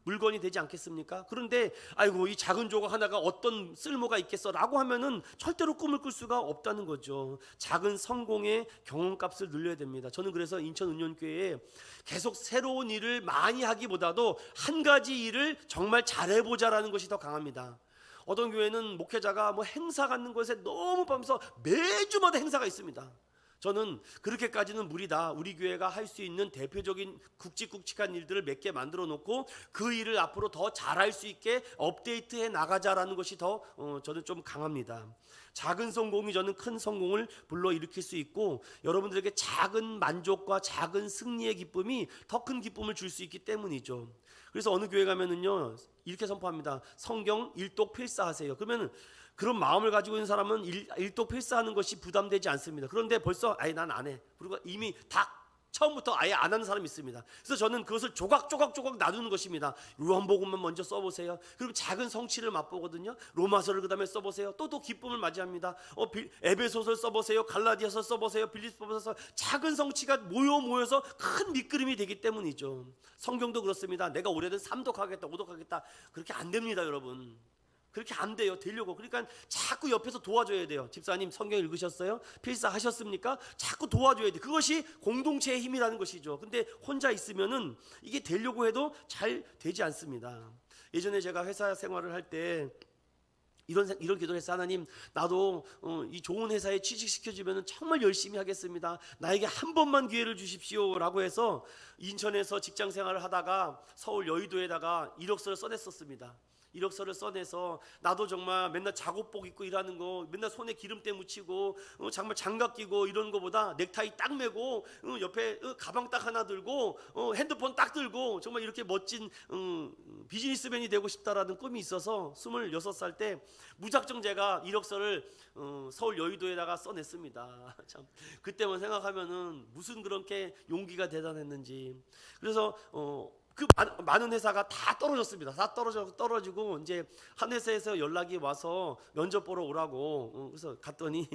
물건이 되지 않겠습니까? 그런데 아이고 이 작은 조각 하나가 어떤 쓸모가 있겠어라고 하면은 절대로 꿈을 꿀 수가 없다는 거죠. 작은 성공의 경험값을 늘려야 됩니다. 저는 그래서 인천은연교회에 계속 새로운 일을 많이 하기보다도 한 가지 일을 정말 잘해보자라는 것이 더 강합니다. 어떤 교회는 목회자가 뭐 행사 갖는 것에 너무 빠져서 매주마다 행사가 있습니다. 저는 그렇게까지는 무리다. 우리 교회가 할 수 있는 대표적인 굵직굵직한 일들을 몇 개 만들어 놓고 그 일을 앞으로 더 잘할 수 있게 업데이트해 나가자라는 것이 더 저는 좀 강합니다. 작은 성공이 저는 큰 성공을 불러일으킬 수 있고 여러분들에게 작은 만족과 작은 승리의 기쁨이 더 큰 기쁨을 줄 수 있기 때문이죠. 그래서 어느 교회 가면은요 이렇게 선포합니다. 성경 일독필사하세요. 그러면 그런 마음을 가지고 있는 사람은 일독필사하는 것이 부담되지 않습니다. 그런데 벌써 아예 난 안 해. 그리고 이미 다 처음부터 아예 안 하는 사람이 있습니다. 그래서 저는 그것을 조각 나누는 것입니다. 요한복음만 먼저 써보세요. 그리고 작은 성취를 맛보거든요. 로마서를 그 다음에 써보세요. 또 기쁨을 맞이합니다. 에베소서를 써보세요. 갈라디아서 써보세요. 빌립보서. 작은 성취가 모여서 큰 밑그림이 되기 때문이죠. 성경도 그렇습니다. 내가 올해는 3독하겠다 5독하겠다 그렇게 안 됩니다. 여러분 그렇게 안 돼요. 되려고. 그러니까 자꾸 옆에서 도와줘야 돼요. 집사님 성경 읽으셨어요? 필사하셨습니까? 자꾸 도와줘야 돼요. 그것이 공동체의 힘이라는 것이죠. 근데 혼자 있으면은 이게 되려고 해도 잘 되지 않습니다. 예전에 제가 회사 생활을 할 때 이런 기도를 했어요. 하나님 나도 이 좋은 회사에 취직시켜주면 정말 열심히 하겠습니다. 나에게 한 번만 기회를 주십시오 라고 해서 인천에서 직장 생활을 하다가 서울 여의도에다가 이력서를 써냈었습니다. 이력서를 써내서 나도 정말 맨날 작업복 입고 일하는 거 맨날 손에 기름때 묻히고 정말 장갑 끼고 이런 거보다 넥타이 딱 매고 옆에 가방 딱 하나 들고 핸드폰 딱 들고 정말 이렇게 멋진 비즈니스맨이 되고 싶다라는 꿈이 있어서 26살 때 무작정 제가 이력서를 서울 여의도에다가 써냈습니다. 참 그때만 생각하면은 무슨 그렇게 용기가 대단했는지. 그래서 그 많은 회사가 다 떨어졌습니다. 다 떨어지고 이제 한 회사에서 연락이 와서 면접 보러 오라고. 그래서 갔더니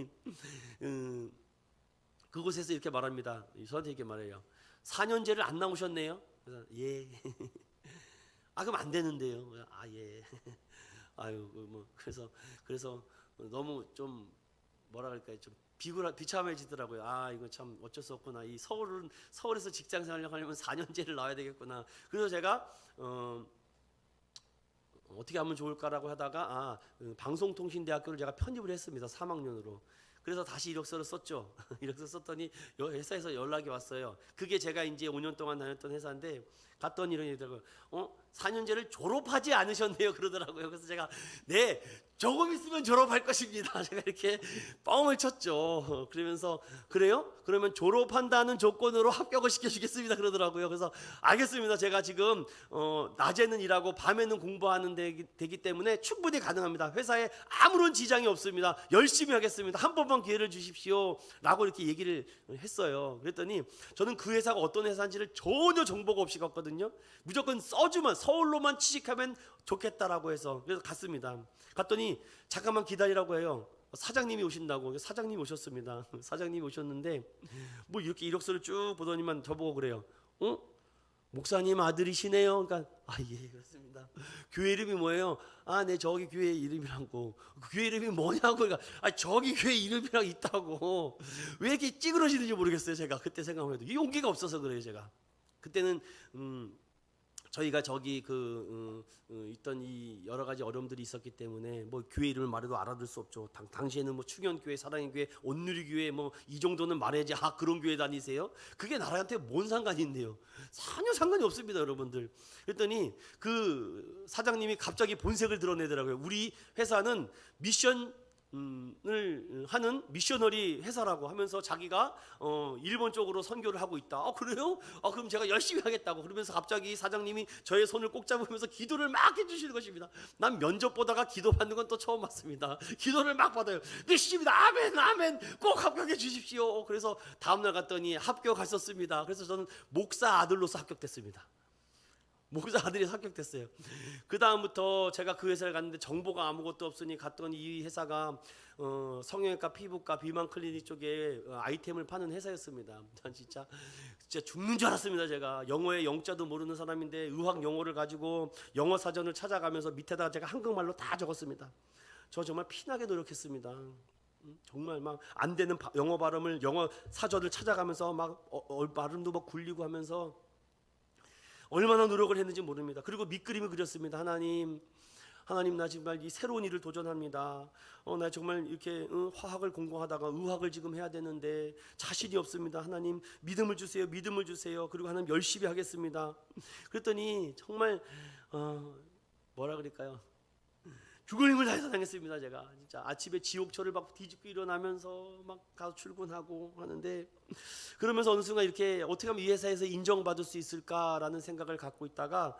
그곳에서 이렇게 말합니다. 저한테 이렇게 말해요. 4년제를 안 나오셨네요. 그래서 예. 아 그럼 안 되는데요. 아 예. 아유 뭐 그래서 너무 좀 뭐라 그럴까요? 좀 비참해지더라고요. 아 이거 참 어쩔 수 없구나. 이 서울에서 직장 생활을 하려면 4년제를 나와야 되겠구나. 그래서 제가 어떻게 하면 좋을까라고 하다가 방송통신대학교를 제가 편입을 했습니다. 3학년으로. 그래서 다시 이력서를 썼죠. 이력서 썼더니 회사에서 연락이 왔어요. 그게 제가 이제 5년 동안 다녔던 회사인데 갔더니 이런 얘기더라고요. 4년제를 졸업하지 않으셨네요. 그러더라고요. 그래서 제가 네 조금 있으면 졸업할 것입니다. 제가 이렇게 뻥을 쳤죠. 그러면서 그래요? 그러면 졸업한다는 조건으로 합격을 시켜주겠습니다. 그러더라고요. 그래서 알겠습니다. 제가 지금 낮에는 일하고 밤에는 공부하는 되기 때문에 충분히 가능합니다. 회사에 아무런 지장이 없습니다. 열심히 하겠습니다. 한 번만 기회를 주십시오. 라고 이렇게 얘기를 했어요. 그랬더니 저는 그 회사가 어떤 회사인지를 전혀 정보가 없이 갔거든요. 무조건 써주면 서울로만 취직하면 좋겠다라고 해서 그래서 갔습니다. 갔더니 잠깐만 기다리라고 해요. 사장님이 오신다고. 사장님이 오셨습니다. 사장님이 오셨는데 뭐 이렇게 이력서를 쭉 보더니만 저보고 그래요. 목사님 아들이시네요. 그러니까 예 그렇습니다. 교회 이름이 뭐예요? 네 저기 교회 이름이라고. 교회 이름이 뭐냐고. 그러니까 저기 교회 이름이랑 있다고. 왜 이렇게 찌그러지는지 모르겠어요. 제가 그때 생각해도 이 용기가 없어서 그래요. 제가 그때는 저희가 저기 있던 이 여러 가지 어려움들이 있었기 때문에 뭐 교회 이름을 말해도 알아들 수 없죠. 당시에는 뭐 충현교회, 사랑의 교회, 온누리교회 뭐 이 정도는 말해야지 그런 교회 다니세요? 그게 나라한테 뭔 상관이 있네요. 전혀 상관이 없습니다, 여러분들. 그랬더니 그 사장님이 갑자기 본색을 드러내더라고요. 우리 회사는 을 하는 미셔너리 회사라고 하면서 자기가 일본 쪽으로 선교를 하고 있다. 그래요? 그럼 제가 열심히 하겠다고. 그러면서 갑자기 사장님이 저의 손을 꼭 잡으면서 기도를 막 해주시는 것입니다. 난 면접 보다가 기도 받는 건 또 처음 봤습니다. 기도를 막 받아요. 믿습니다. 아멘 아멘 꼭 합격해 주십시오. 그래서 다음날 갔더니 합격하셨습니다. 그래서 저는 목사 아들로서 합격됐습니다. 목사 아들이 합격됐어요. 그 다음부터 제가 그 회사를 갔는데 정보가 아무것도 없으니 갔더니 이 회사가 성형외과, 피부과, 비만 클리닉 쪽에 아이템을 파는 회사였습니다. 전 진짜 죽는 줄 알았습니다. 제가 영어의 영자도 모르는 사람인데 의학 용어를 가지고 영어 사전을 찾아가면서 밑에다가 제가 한국말로 다 적었습니다. 저 정말 피나게 노력했습니다. 정말 막 안 되는 영어 발음을 영어 사전을 찾아가면서 막 발음도 막 굴리고 하면서 얼마나 노력을 했는지 모릅니다. 그리고 밑그림을 그렸습니다. 하나님 하나님, 나 정말 이 새로운 일을 도전합니다. 나 정말 이렇게 화학을 공부하다가 의학을 지금 해야 되는데 자신이 없습니다. 하나님, 믿음을 주세요. 믿음을 주세요. 그리고 하나님, 열심히 하겠습니다. 그랬더니 정말 뭐라 그럴까요? 죽을 힘을 다해서 당했습니다. 제가 진짜 아침에 지옥철을 막 뒤집고 일어나면서 막 가서 출근하고 하는데, 그러면서 어느 순간 이렇게 어떻게 하면 이 회사에서 인정받을 수 있을까라는 생각을 갖고 있다가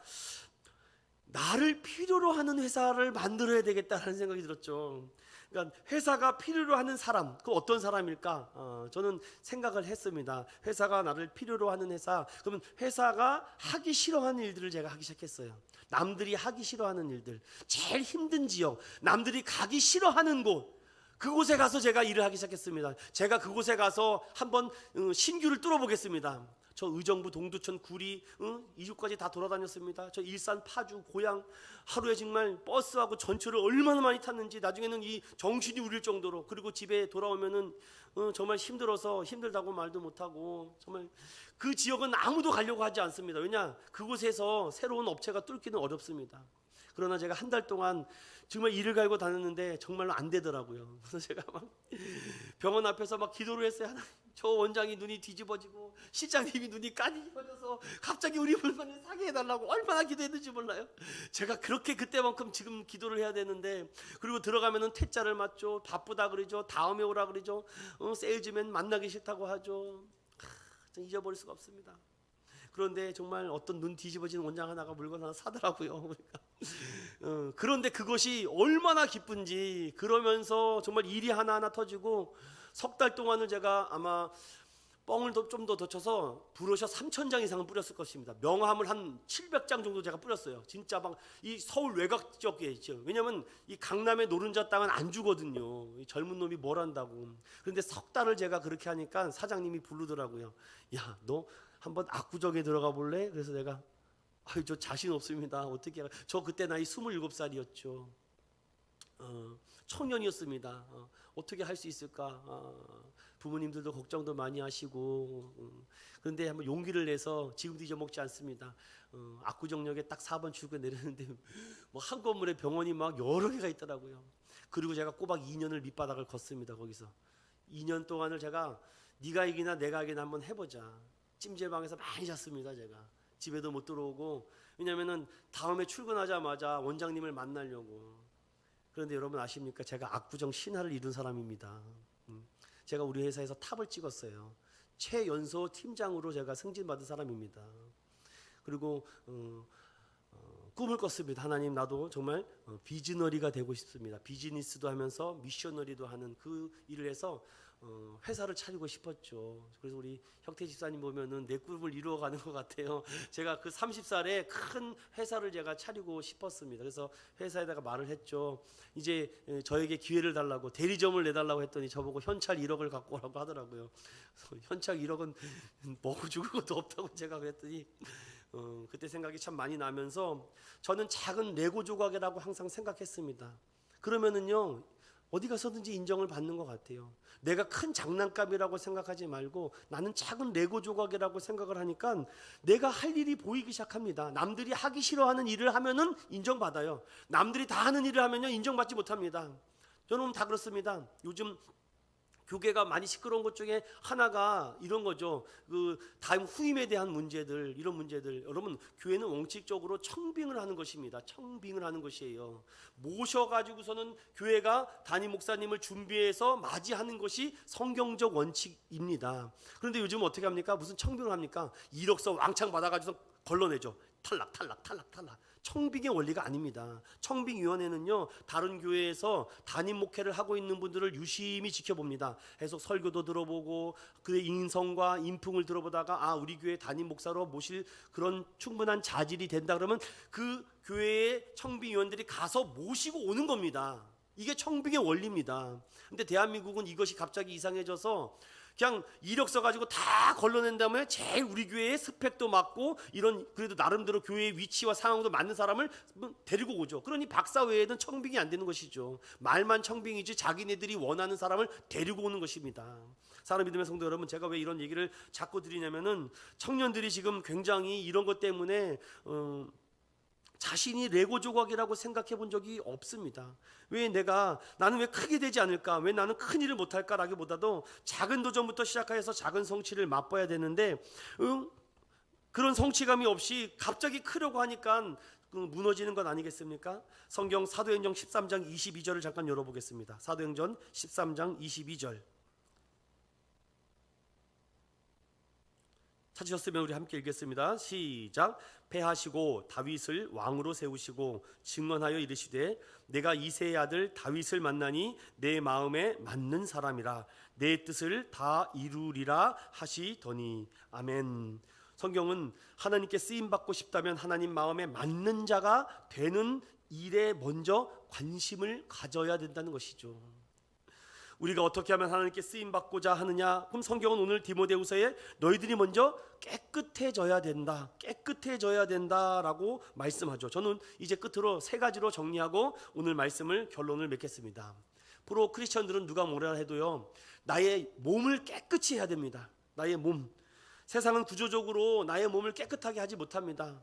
나를 필요로 하는 회사를 만들어야 되겠다라는 생각이 들었죠. 그러니까 회사가 필요로 하는 사람, 그 어떤 사람일까? 저는 생각을 했습니다. 회사가 나를 필요로 하는 회사, 그러면 회사가 하기 싫어하는 일들을 제가 하기 시작했어요. 남들이 하기 싫어하는 일들, 제일 힘든 지역, 남들이 가기 싫어하는 곳, 그곳에 가서 제가 일을 하기 시작했습니다. 제가 그곳에 가서 한번 신규를 뚫어보겠습니다. 저 의정부, 동두천, 구리, 이주까지 다 돌아다녔습니다. 저 일산, 파주, 고양, 하루에 정말 버스하고 전철을 얼마나 많이 탔는지 나중에는 이 정신이 우릴 정도로, 그리고 집에 돌아오면은 정말 힘들어서 힘들다고 말도 못하고, 정말 그 지역은 아무도 가려고 하지 않습니다. 왜냐, 그곳에서 새로운 업체가 뚫기는 어렵습니다. 그러나 제가 한 달 동안 정말 일을 갈고 다녔는데 정말로 안 되더라고요. 그래서 제가 막 병원 앞에서 막 기도를 했어요. 하나님, 저 원장이 눈이 뒤집어지고 시장님이 눈이 까디집어져서 갑자기 우리 물건을 사게 해달라고 얼마나 기도했는지 몰라요. 제가 그렇게 그때만큼 지금 기도를 해야 되는데, 그리고 들어가면은 퇴짜를 맞죠. 바쁘다 그러죠. 다음에 오라 그러죠. 세일즈맨 만나기 싫다고 하죠. 잊어버릴 수가 없습니다. 그런데 정말 어떤 눈 뒤집어진 원장 하나가 물건 하나 사더라고요. 그러니까 그런데 그것이 얼마나 기쁜지, 그러면서 정말 일이 하나하나 터지고, 석 달 동안을 제가 아마 뻥을 좀 더 덧쳐서 브로셔 3,000장 이상은 뿌렸을 것입니다. 명함을 한 700장 정도 제가 뿌렸어요. 진짜 막 이 서울 외곽 지역에 있죠. 왜냐면 이 강남의 노른자 땅은 안 주거든요. 이 젊은 놈이 뭘 한다고. 그런데 석 달을 제가 그렇게 하니까 사장님이 부르더라고요. 야, 너 한번 압구정에 들어가 볼래? 그래서 내가 저 자신 없습니다. 어떻게 저 그때 나이 27살이었죠. 청년이었습니다. 어떻게 할 수 있을까? 부모님들도 걱정도 많이 하시고, 그런데 한번 용기를 내서, 지금도 잊어먹지 않습니다. 압구정역에 딱 4번 출구에 내렸는데 뭐 한 건물에 병원이 막 여러 개가 있더라고요. 그리고 제가 꼬박 2년을 밑바닥을 걷습니다. 거기서 2년 동안을 제가 네가 이기나 내가 이기나 한번 해보자. 찜질방에서 많이 잤습니다. 제가 집에도 못 들어오고, 왜냐면은 다음에 출근하자마자 원장님을 만나려고. 그런데 여러분 아십니까? 제가 압구정 신화를 이룬 사람입니다. 제가 우리 회사에서 탑을 찍었어요. 최연소 팀장으로 제가 승진받은 사람입니다. 그리고 꿈을 꿨습니다. 하나님, 나도 정말 비즈너리가 되고 싶습니다. 비즈니스도 하면서 미셔너리도 하는 그 일을 해서 회사를 차리고 싶었죠. 그래서 우리 형태 집사님 보면은 내 꿈을 이루어가는 것 같아요. 제가 그 30살에 큰 회사를 제가 차리고 싶었습니다. 그래서 회사에다가 말을 했죠. 이제 저에게 기회를 달라고, 대리점을 내달라고 했더니 저보고 현찰 1억을 갖고 오라고 하더라고요. 현찰 1억은 먹고 죽을 것도 없다고 제가 그랬더니 그때 생각이 참 많이 나면서, 저는 작은 레고 조각이라고 항상 생각했습니다. 그러면은요, 어디 가서든지 인정을 받는 것 같아요. 내가 큰 장난감이라고 생각하지 말고 나는 작은 레고 조각이라고 생각을 하니까 내가 할 일이 보이기 시작합니다. 남들이 하기 싫어하는 일을 하면은 인정받아요. 남들이 다 하는 일을 하면요, 인정받지 못합니다. 저는 다 그렇습니다. 요즘 교계가 많이 시끄러운 것 중에 하나가 이런 거죠. 그 다음 후임에 대한 문제들, 이런 문제들. 여러분, 교회는 원칙적으로 청빙을 하는 것입니다. 청빙을 하는 것이에요. 모셔가지고서는 교회가 담임 목사님을 준비해서 맞이하는 것이 성경적 원칙입니다. 그런데 요즘 어떻게 합니까? 무슨 청빙을 합니까? 이력서 왕창 받아가지고 걸러내죠. 탈락. 청빙의 원리가 아닙니다. 청빙위원회는요, 다른 교회에서 담임 목회를 하고 있는 분들을 유심히 지켜봅니다. 해석 설교도 들어보고 그의 인성과 인품을 들어보다가 우리 교회 담임 목사로 모실 그런 충분한 자질이 된다 그러면 그 교회의 청빙위원들이 가서 모시고 오는 겁니다. 이게 청빙의 원리입니다. 근데 대한민국은 이것이 갑자기 이상해져서 그냥 이력서 가지고 다 걸러낸 다음에 제일 우리 교회의 스펙도 맞고 이런, 그래도 나름대로 교회의 위치와 상황도 맞는 사람을 데리고 오죠. 그러니 박사 외에는 청빙이 안 되는 것이죠. 말만 청빙이지 자기네들이 원하는 사람을 데리고 오는 것입니다. 사랑하는 믿음의 성도 여러분, 제가 왜 이런 얘기를 자꾸 드리냐면은 청년들이 지금 굉장히 이런 것 때문에 자신이 레고 조각이라고 생각해 본 적이 없습니다. 나는 왜 크게 되지 않을까? 왜 나는 큰 일을 못할까? 라기보다도 작은 도전부터 시작해서 작은 성취를 맛봐야 되는데 그런 성취감이 없이 갑자기 크려고 하니까 무너지는 건 아니겠습니까? 성경 사도행전 13장 22절을 잠깐 열어보겠습니다. 사도행전 13장 22절 찾으셨으면 우리 함께 읽겠습니다. 시작. 패하시고 다윗을 왕으로 세우시고 증언하여 이르시되 내가 이새의 아들 다윗을 만나니 내 마음에 맞는 사람이라 내 뜻을 다 이루리라 하시더니. 아멘. 성경은 하나님께 쓰임받고 싶다면 하나님 마음에 맞는 자가 되는 일에 먼저 관심을 가져야 된다는 것이죠. 우리가 어떻게 하면 하나님께 쓰임받고자 하느냐? 그럼 성경은 오늘 디모데후서에 너희들이 먼저 깨끗해져야 된다라고 말씀하죠. 저는 이제 끝으로 세 가지로 정리하고 오늘 말씀을 결론을 맺겠습니다. 프로 크리스천들은 누가 뭐라 해도요, 나의 몸을 깨끗이 해야 됩니다. 나의 몸. 세상은 구조적으로 나의 몸을 깨끗하게 하지 못합니다.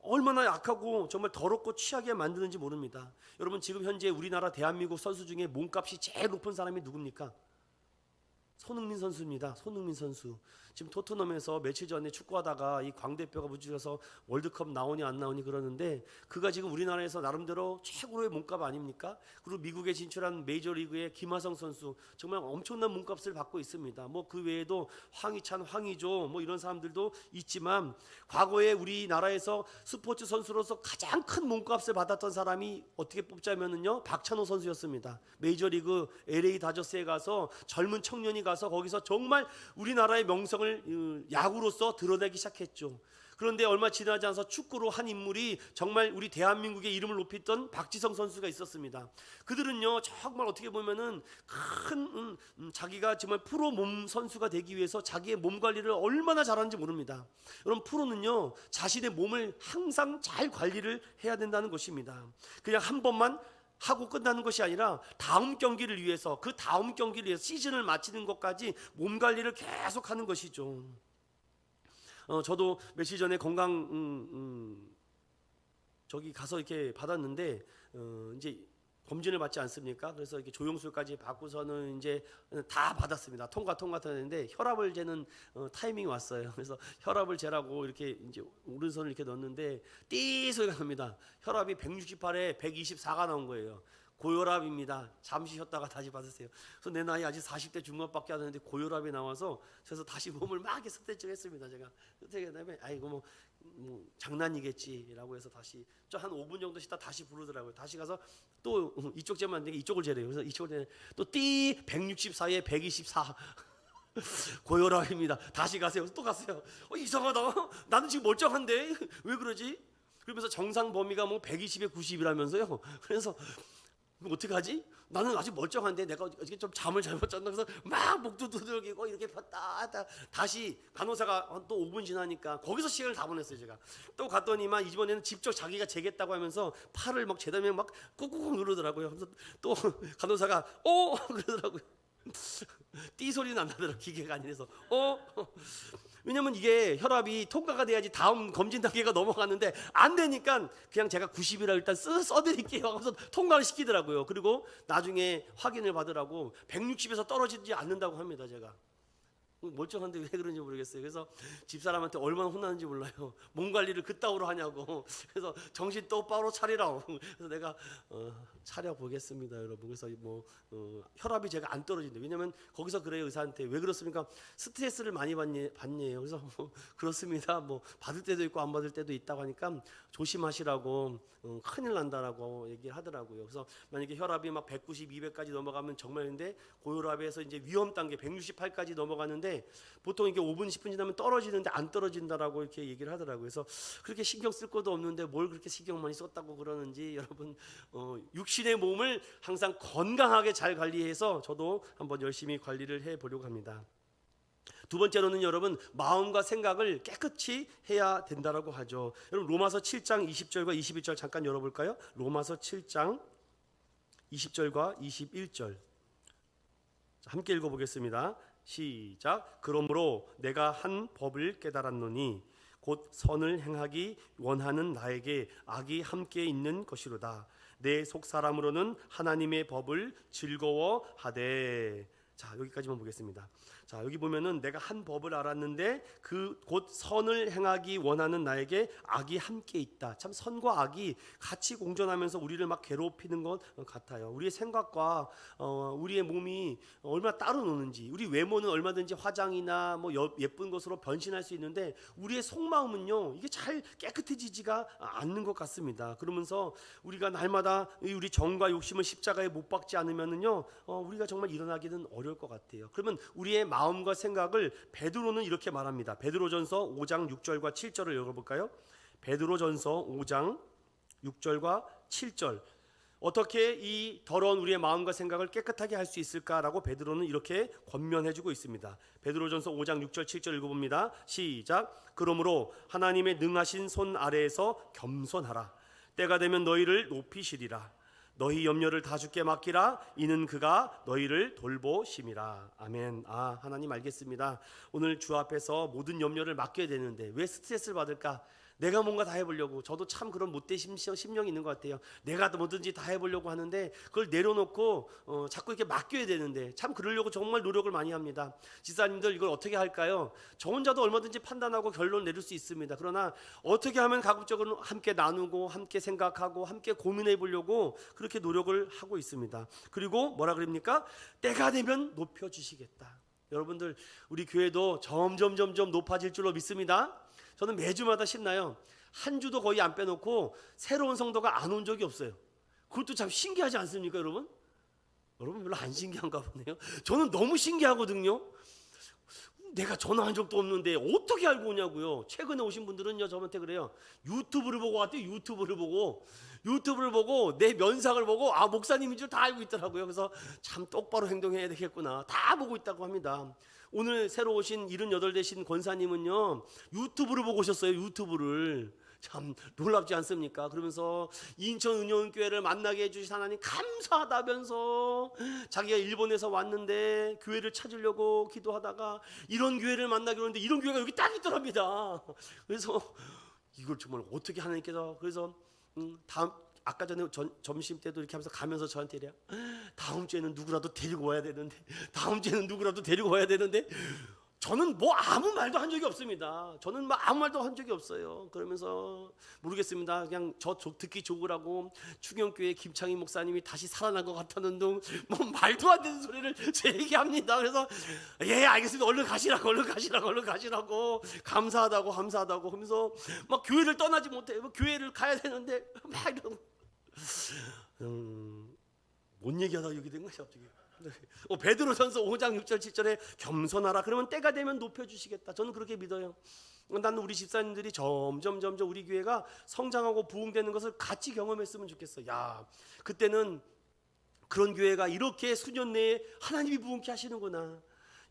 얼마나 약하고 정말 더럽고 취하게 만드는지 모릅니다. 여러분, 지금 현재 우리나라 대한민국 선수 중에 몸값이 제일 높은 사람이 누굽니까? 손흥민 선수입니다. 손흥민 선수. 지금 토트넘에서 며칠 전에 축구하다가 이 광대뼈가 부러져서 월드컵 나오니 안 나오니 그러는데, 그가 지금 우리나라에서 나름대로 최고의 몸값 아닙니까? 그리고 미국에 진출한 메이저리그의 김하성 선수, 정말 엄청난 몸값을 받고 있습니다. 뭐 그 외에도 황희찬, 황의조 뭐 이런 사람들도 있지만, 과거에 우리나라에서 스포츠 선수로서 가장 큰 몸값을 받았던 사람이 어떻게 뽑자면은요, 박찬호 선수였습니다. 메이저리그 LA 다저스에 가서 젊은 청년이 가서 거기서 정말 우리나라의 명성을 야구로서 드러내기 시작했죠. 그런데 얼마 지나지 않아서 축구로 한 인물이 정말 우리 대한민국의 이름을 높였던 박지성 선수가 있었습니다. 그들은요, 정말 어떻게 보면은 큰 자기가 정말 프로 몸 선수가 되기 위해서 자기의 몸 관리를 얼마나 잘하는지 모릅니다. 여러분, 프로는요, 자신의 몸을 항상 잘 관리를 해야 된다는 것입니다. 그냥 한 번만 하고 끝나는 것이 아니라 다음 경기를 위해서, 그 다음 경기를 위해서 시즌을 마치는 것까지 몸 관리를 계속 하는 것이죠. 저도 며칠 전에 건강 저기 가서 이렇게 받았는데, 이제 검진을 받지 않습니까? 그래서 이렇게 조영술까지 받고서는 이제 다 받았습니다. 통과했는데 혈압을 재는 타이밍이 왔어요. 그래서 혈압을 재라고 이렇게 이제 오른손을 이렇게 넣었는데 띠 소리가 납니다. 혈압이 168에 124가 나온 거예요. 고혈압입니다. 잠시 쉬었다가 다시 받으세요. 그래서 내 나이 아직 40대 중반밖에 안 되는데 고혈압이 나와서, 그래서 다시 몸을 막 이렇게 스트레칭했습니다. 제가 그다음에 아이고 뭐 장난이겠지라고 해서 다시 한 5분 정도 쉬다 다시 부르더라고요. 다시 가서 또 이쪽 재면 안 되게 이쪽을 재래요. 그래서 이쪽을 재면 또 띠 164에 124 고혈압입니다. 다시 가세요. 또 갔어요. 이상하다. 나는 지금 멀쩡한데 왜 그러지? 그러면서 정상 범위가 뭐 120에 90이라면서요. 그래서 어떻게 하지? 나는 아직 멀쩡한데 내가 어떻게 좀 잠을 잘못 잤나. 그래서 막 목도 두들기고 이렇게 폈다 다시 간호사가 또 5분 지나니까 거기서 시간을 다 보냈어요. 제가 또 갔더니만 이번에는 직접 자기가 재겠다고 하면서 팔을 막 재다며 막 꾹꾹 누르더라고요. 그래서 또 간호사가 그러더라고요. 띠 소리는 안 나더라고요. 기계가 아니라서 왜냐면 이게 혈압이 통과가 돼야지 다음 검진 단계가 넘어가는데 안 되니까 그냥 제가 90이라 일단 써드릴게요 하면서 통과를 시키더라고요. 그리고 나중에 확인을 받으라고 160에서 떨어지지 않는다고 합니다. 제가 멀쩡한데 왜 그런지 모르겠어요. 그래서 집사람한테 얼마나 혼나는지 몰라요. 몸 관리를 그따위로 하냐고. 그래서 정신 똑바로 차리라고. 그래서 내가 차려 보겠습니다, 여러분. 그래서 뭐 혈압이 제가 안 떨어진대. 왜냐면 거기서 그래요, 의사한테. 왜 그렇습니까? 스트레스를 많이 받네요. 그래서 그렇습니다. 뭐 받을 때도 있고 안 받을 때도 있다고 하니까 조심하시라고, 큰일 난다라고 얘기를 하더라고요. 그래서 만약에 혈압이 막 190, 200까지 넘어가면 정말인데, 고혈압에서 이제 위험 단계 168까지 넘어가는데 보통 이게 5분 10분 지나면 떨어지는데 안 떨어진다라고 이렇게 얘기를 하더라고요. 그래서 그렇게 신경 쓸 것도 없는데 뭘 그렇게 신경 많이 썼다고 그러는지, 여러분 육신의 몸을 항상 건강하게 잘 관리해서 저도 한번 열심히 관리를 해보려고 합니다. 두 번째로는 여러분, 마음과 생각을 깨끗이 해야 된다라고 하죠. 여러분, 로마서 7장 20절과 21절 잠깐 열어볼까요? 로마서 7장 20절과 21절 함께 읽어보겠습니다. 시작. 그러므로 내가 한 법을 깨달았노니 곧 선을 행하기 원하는 나에게 악이 함께 있는 것이로다. 내 속사람으로는 하나님의 법을 즐거워하되. 자, 여기까지만 보겠습니다. 자, 여기 보면은 내가 한 법을 알았는데 그 곧 선을 행하기 원하는 나에게 악이 함께 있다. 참 선과 악이 같이 공존하면서 우리를 막 괴롭히는 것 같아요. 우리의 생각과 우리의 몸이 얼마나 따로 노는지, 우리 외모는 얼마든지 화장이나 뭐 예쁜 것으로 변신할 수 있는데 우리의 속마음은요, 이게 잘 깨끗해지지가 않는 것 같습니다. 그러면서 우리가 날마다 우리 정과 욕심을 십자가에 못 박지 않으면은요, 우리가 정말 일어나기는 어려울 것 같아요. 그러면 우리의 마음과 생각을 베드로는 이렇게 말합니다. 베드로전서 5장 6절과 7절을 읽어볼까요? 베드로전서 5장 6절과 7절. 어떻게 이 더러운 우리의 마음과 생각을 깨끗하게 할 수 있을까라고 베드로는 이렇게 권면해주고 있습니다. 베드로전서 5장 6절 7절 읽어봅니다. 시작. 그러므로 하나님의 능하신 손 아래에서 겸손하라. 때가 되면 너희를 높이시리라. 너희 염려를 다 주께 맡기라. 이는 그가 너희를 돌보심이라. 아멘. 하나님 알겠습니다. 오늘 주 앞에서 모든 염려를 맡겨야 되는데 왜 스트레스를 받을까? 내가 뭔가 다 해보려고, 저도 참 그런 못된 심령이 있는 것 같아요. 내가 뭐든지 다 해보려고 하는데 그걸 내려놓고 자꾸 이렇게 맡겨야 되는데, 참 그러려고 정말 노력을 많이 합니다. 지사님들 이걸 어떻게 할까요? 저 혼자도 얼마든지 판단하고 결론 내릴 수 있습니다. 그러나 어떻게 하면 가급적으로 함께 나누고 함께 생각하고 함께 고민해 보려고 그렇게 노력을 하고 있습니다. 그리고 뭐라 그럽니까? 때가 되면 높여주시겠다. 여러분들, 우리 교회도 점점 높아질 줄로 믿습니다. 저는 매주마다 신나요. 한 주도 거의 안 빼놓고 새로운 성도가 안 온 적이 없어요. 그것도 참 신기하지 않습니까, 여러분? 여러분 별로 안 신기한가 보네요. 저는 너무 신기하거든요. 내가 전화한 적도 없는데 어떻게 알고 오냐고요. 최근에 오신 분들은요, 저한테 그래요. 유튜브를 보고 왔대요. 유튜브를 보고 내 면상을 보고 목사님인 줄 다 알고 있더라고요. 그래서 참 똑바로 행동해야 되겠구나, 다 보고 있다고 합니다. 오늘 새로 오신 78 되신 권사님은요, 유튜브를 보고 오셨어요. 유튜브를. 참 놀랍지 않습니까? 그러면서 인천 은혜원교회를 만나게 해주신 하나님 감사하다면서 자기가 일본에서 왔는데 교회를 찾으려고 기도하다가 이런 교회를 만나기로 했는데 이런 교회가 여기 딱 있더랍니다. 그래서 이걸 정말 어떻게 하나님께서, 그래서 아까 전에 점심 때도 이렇게 하면서 가면서 저한테 이래요. 다음 주에는 누구라도 데리고 와야 되는데, 저는 뭐 아무 말도 한 적이 없습니다. 저는 뭐 아무 말도 한 적이 없어요. 그러면서 모르겠습니다. 그냥 저 듣기 좋으라고 추경교회 김창희 목사님이 다시 살아난 것 같다는 둥, 뭐 말도 안 되는 소리를 제 얘기합니다. 그래서 예, 알겠습니다. 얼른 가시라고 감사하다고 하면서 막 교회를 떠나지 못해요. 교회를 가야 되는데 막 이러고 뭔 얘기하다가 여기 된 거지 갑자기. 베드로전서 5장 6절 7절에 겸손하라. 그러면 때가 되면 높여주시겠다. 저는 그렇게 믿어요. 나는 우리 집사님들이 점점 우리 교회가 성장하고 부흥되는 것을 같이 경험했으면 좋겠어. 야, 그때는 그런 교회가 이렇게 수년 내에 하나님이 부흥케 하시는구나.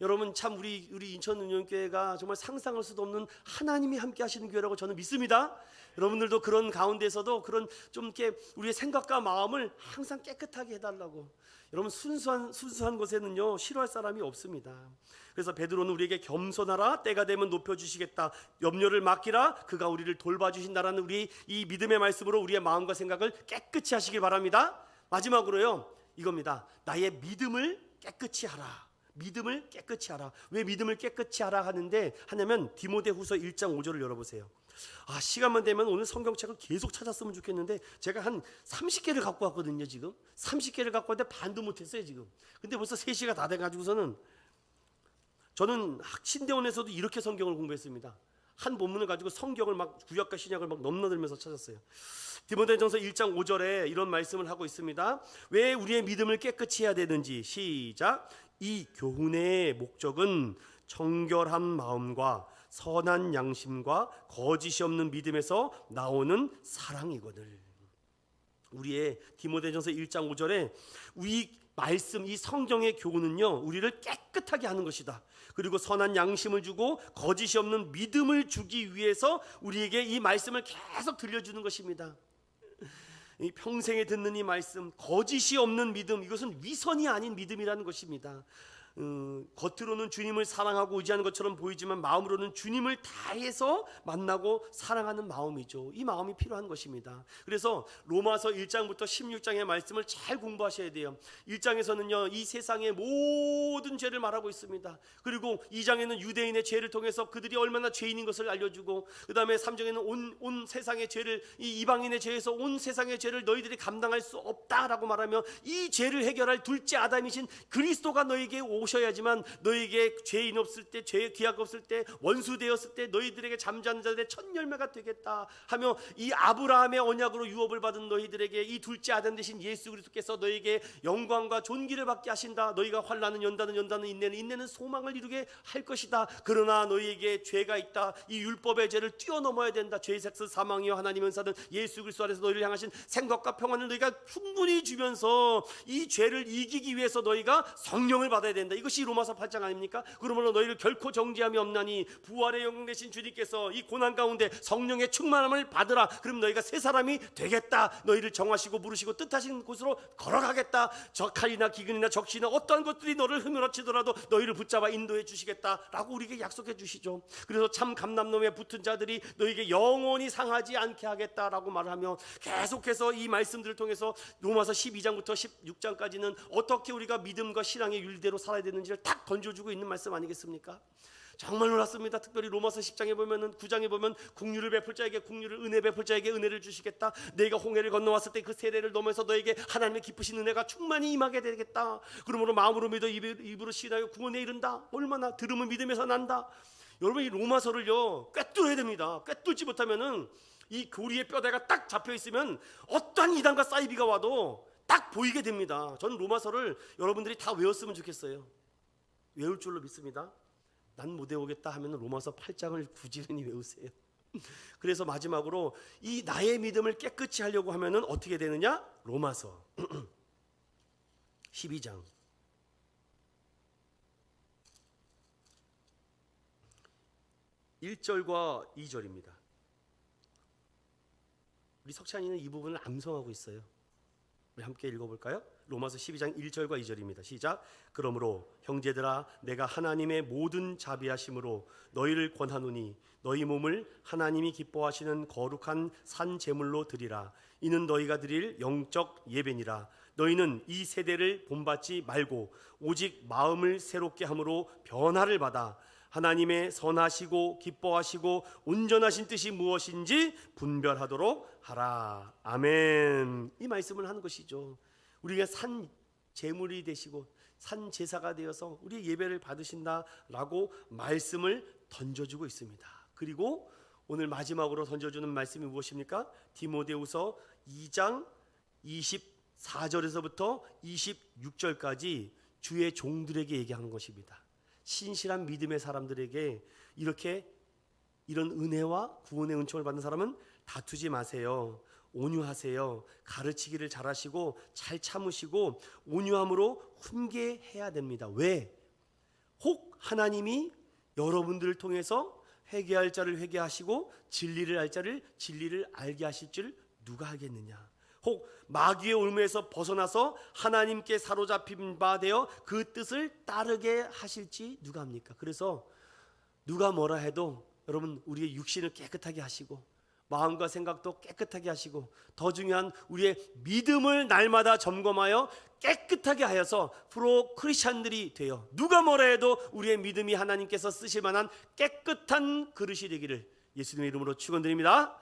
여러분, 참 우리 인천은행교회가 정말 상상할 수도 없는 하나님이 함께 하시는 교회라고 저는 믿습니다. 여러분들도 그런 가운데서도 그런 좀 이렇게 우리의 생각과 마음을 항상 깨끗하게 해달라고. 여러분, 순수한 곳에는요 싫어할 사람이 없습니다. 그래서 베드로는 우리에게 겸손하라, 때가 되면 높여주시겠다, 염려를 맡기라, 그가 우리를 돌봐주신다라는 우리 이 믿음의 말씀으로 우리의 마음과 생각을 깨끗이 하시길 바랍니다. 마지막으로요, 이겁니다. 나의 믿음을 깨끗이 하라. 믿음을 깨끗이 하라. 왜 믿음을 깨끗이 하라 하냐면 디모데후서 1장 5절을 열어보세요. 시간만 되면 오늘 성경책을 계속 찾았으면 좋겠는데 제가 한 30개를 갖고 왔거든요. 지금 30개를 갖고 왔는데 반도 못했어요 지금. 근데 벌써 3시가 다 돼가지고서는, 저는 신대원에서도 이렇게 성경을 공부했습니다. 한 본문을 가지고 성경을 막 구약과 신약을 막 넘나들면서 찾았어요. 디모데전서 1장 5절에 이런 말씀을 하고 있습니다. 왜 우리의 믿음을 깨끗이 해야 되는지. 시작. 이 교훈의 목적은 정결한 마음과 선한 양심과 거짓이 없는 믿음에서 나오는 사랑이거늘. 우리의 디모데전서 1장 5절에 이 말씀, 이 성경의 교훈은요 우리를 깨끗하게 하는 것이다. 그리고 선한 양심을 주고 거짓이 없는 믿음을 주기 위해서 우리에게 이 말씀을 계속 들려주는 것입니다. 이 평생에 듣는 이 말씀, 거짓이 없는 믿음, 이것은 위선이 아닌 믿음이라는 것입니다. 겉으로는 주님을 사랑하고 의지하는 것처럼 보이지만 마음으로는 주님을 다해서 만나고 사랑하는 마음이죠. 이 마음이 필요한 것입니다. 그래서 로마서 1장부터 16장의 말씀을 잘 공부하셔야 돼요. 1장에서는요 이 세상의 모든 죄를 말하고 있습니다. 그리고 2장에는 유대인의 죄를 통해서 그들이 얼마나 죄인인 것을 알려주고, 그 다음에 3장에는 온 세상의 죄를, 이 이방인의 죄에서 온 세상의 죄를 너희들이 감당할 수 없다라고 말하며 이 죄를 해결할 둘째 아담이신 그리스도가 너에게 오셔야지만 너에게 죄인 없을 때, 죄 기약 없을 때, 원수 되었을 때 너희들에게 잠자는 자들의 첫 열매가 되겠다 하며, 이 아브라함의 언약으로 유업을 받은 너희들에게 이 둘째 아담 되신 예수 그리스도께서 너에게 영광과 존귀를 받게 하신다. 너희가 환난은 연단은 연단은 인내는 소망을 이루게 할 것이다. 그러나 너희에게 죄가 있다. 이 율법의 죄를 뛰어넘어야 된다. 죄의 삭스 사망이요 하나님의 은사는 예수 그리스도 안에서 너희를 향하신 생각과 평안을 너희가 충분히 주면서 이 죄를 이기기 위해서 너희가 성령을 받아야 된다. 이것이 로마서 8장 아닙니까? 그러므로 너희를 결코 정죄함이 없나니 부활의 영광 되신 주님께서 이 고난 가운데 성령의 충만함을 받으라. 그럼 너희가 새 사람이 되겠다. 너희를 정하시고 부르시고 뜻하신 곳으로 걸어가겠다. 칼이나 기근이나 적시나 어떠한 것들이 너를 휘몰아치더라도 너희를 붙잡아 인도해 주시겠다라고 우리에게 약속해 주시죠. 그래서 참 감람놈에 붙은 자들이 너희에게 영원히 상하지 않게 하겠다라고 말하며, 계속해서 이 말씀들을 통해서 로마서 12장부터 16장까지는 어떻게 우리가 믿음과 신앙의 윤리대로 살아야 되는지를 딱 던져주고 있는 말씀 아니겠습니까? 정말 놀랐습니다. 특별히 로마서 10장에 보면은, 9장에 보면 국류를 베풀 자에게 국류를, 은혜 베풀 자에게 은혜를 주시겠다. 내가 홍해를 건너왔을 때 그 세례를 넘어서 너에게 하나님의 기쁘신 은혜가 충만히 임하게 되겠다. 그러므로 마음으로 믿어 입으로 시인하여 구원에 이른다. 얼마나 들으면 믿음에서 난다. 여러분 이 로마서를요 꿰뚫어야 됩니다. 꿰뚫지 못하면은 이 교리의 뼈대가 딱 잡혀 있으면 어떠한 이단과 사이비가 와도 딱 보이게 됩니다. 저는 로마서를 여러분들이 다 외웠으면 좋겠어요. 외울 줄로 믿습니다. 난 못 외우겠다 하면 로마서 8장을 부지런히 외우세요. 그래서 마지막으로 이 나의 믿음을 깨끗이 하려고 하면은 어떻게 되느냐? 로마서 12장 1절과 2절입니다. 우리 석찬이는 이 부분을 암송하고 있어요. 우리 함께 읽어볼까요? 로마서 12장 1절과 2절입니다. 시작. 그러므로 형제들아 내가 하나님의 모든 자비하심으로 너희를 권하노니 너희 몸을 하나님이 기뻐하시는 거룩한 산 제물로 드리라. 이는 너희가 드릴 영적 예배니라. 너희는 이 세대를 본받지 말고 오직 마음을 새롭게 함으로 변화를 받아 하나님의 선하시고 기뻐하시고 온전하신 뜻이 무엇인지 분별하도록 하라. 아멘. 이 말씀을 하는 것이죠. 우리가 산 제물이 되시고 산 제사가 되어서 우리의 예배를 받으신다라고 말씀을 던져주고 있습니다. 그리고 오늘 마지막으로 던져주는 말씀이 무엇입니까? 디모데후서 2장 24절에서부터 26절까지 주의 종들에게 얘기하는 것입니다. 신실한 믿음의 사람들에게 이런 은혜와 구원의 은총을 받는 사람은 다투지 마세요. 온유하세요. 가르치기를 잘하시고 잘 참으시고 온유함으로 훈계해야 됩니다. 왜? 혹 하나님이 여러분들을 통해서 회개할 자를 회개하시고 진리를 알 자를 진리를 알게 하실 줄 누가 알겠느냐? 혹 마귀의 올무에서 벗어나서 하나님께 사로잡힌 바 되어 그 뜻을 따르게 하실지 누가 합니까? 그래서 누가 뭐라 해도 여러분 우리의 육신을 깨끗하게 하시고 마음과 생각도 깨끗하게 하시고 더 중요한 우리의 믿음을 날마다 점검하여 깨끗하게 하여서 프로 크리스찬들이 되어 누가 뭐라 해도 우리의 믿음이 하나님께서 쓰실 만한 깨끗한 그릇이 되기를 예수님의 이름으로 축원드립니다.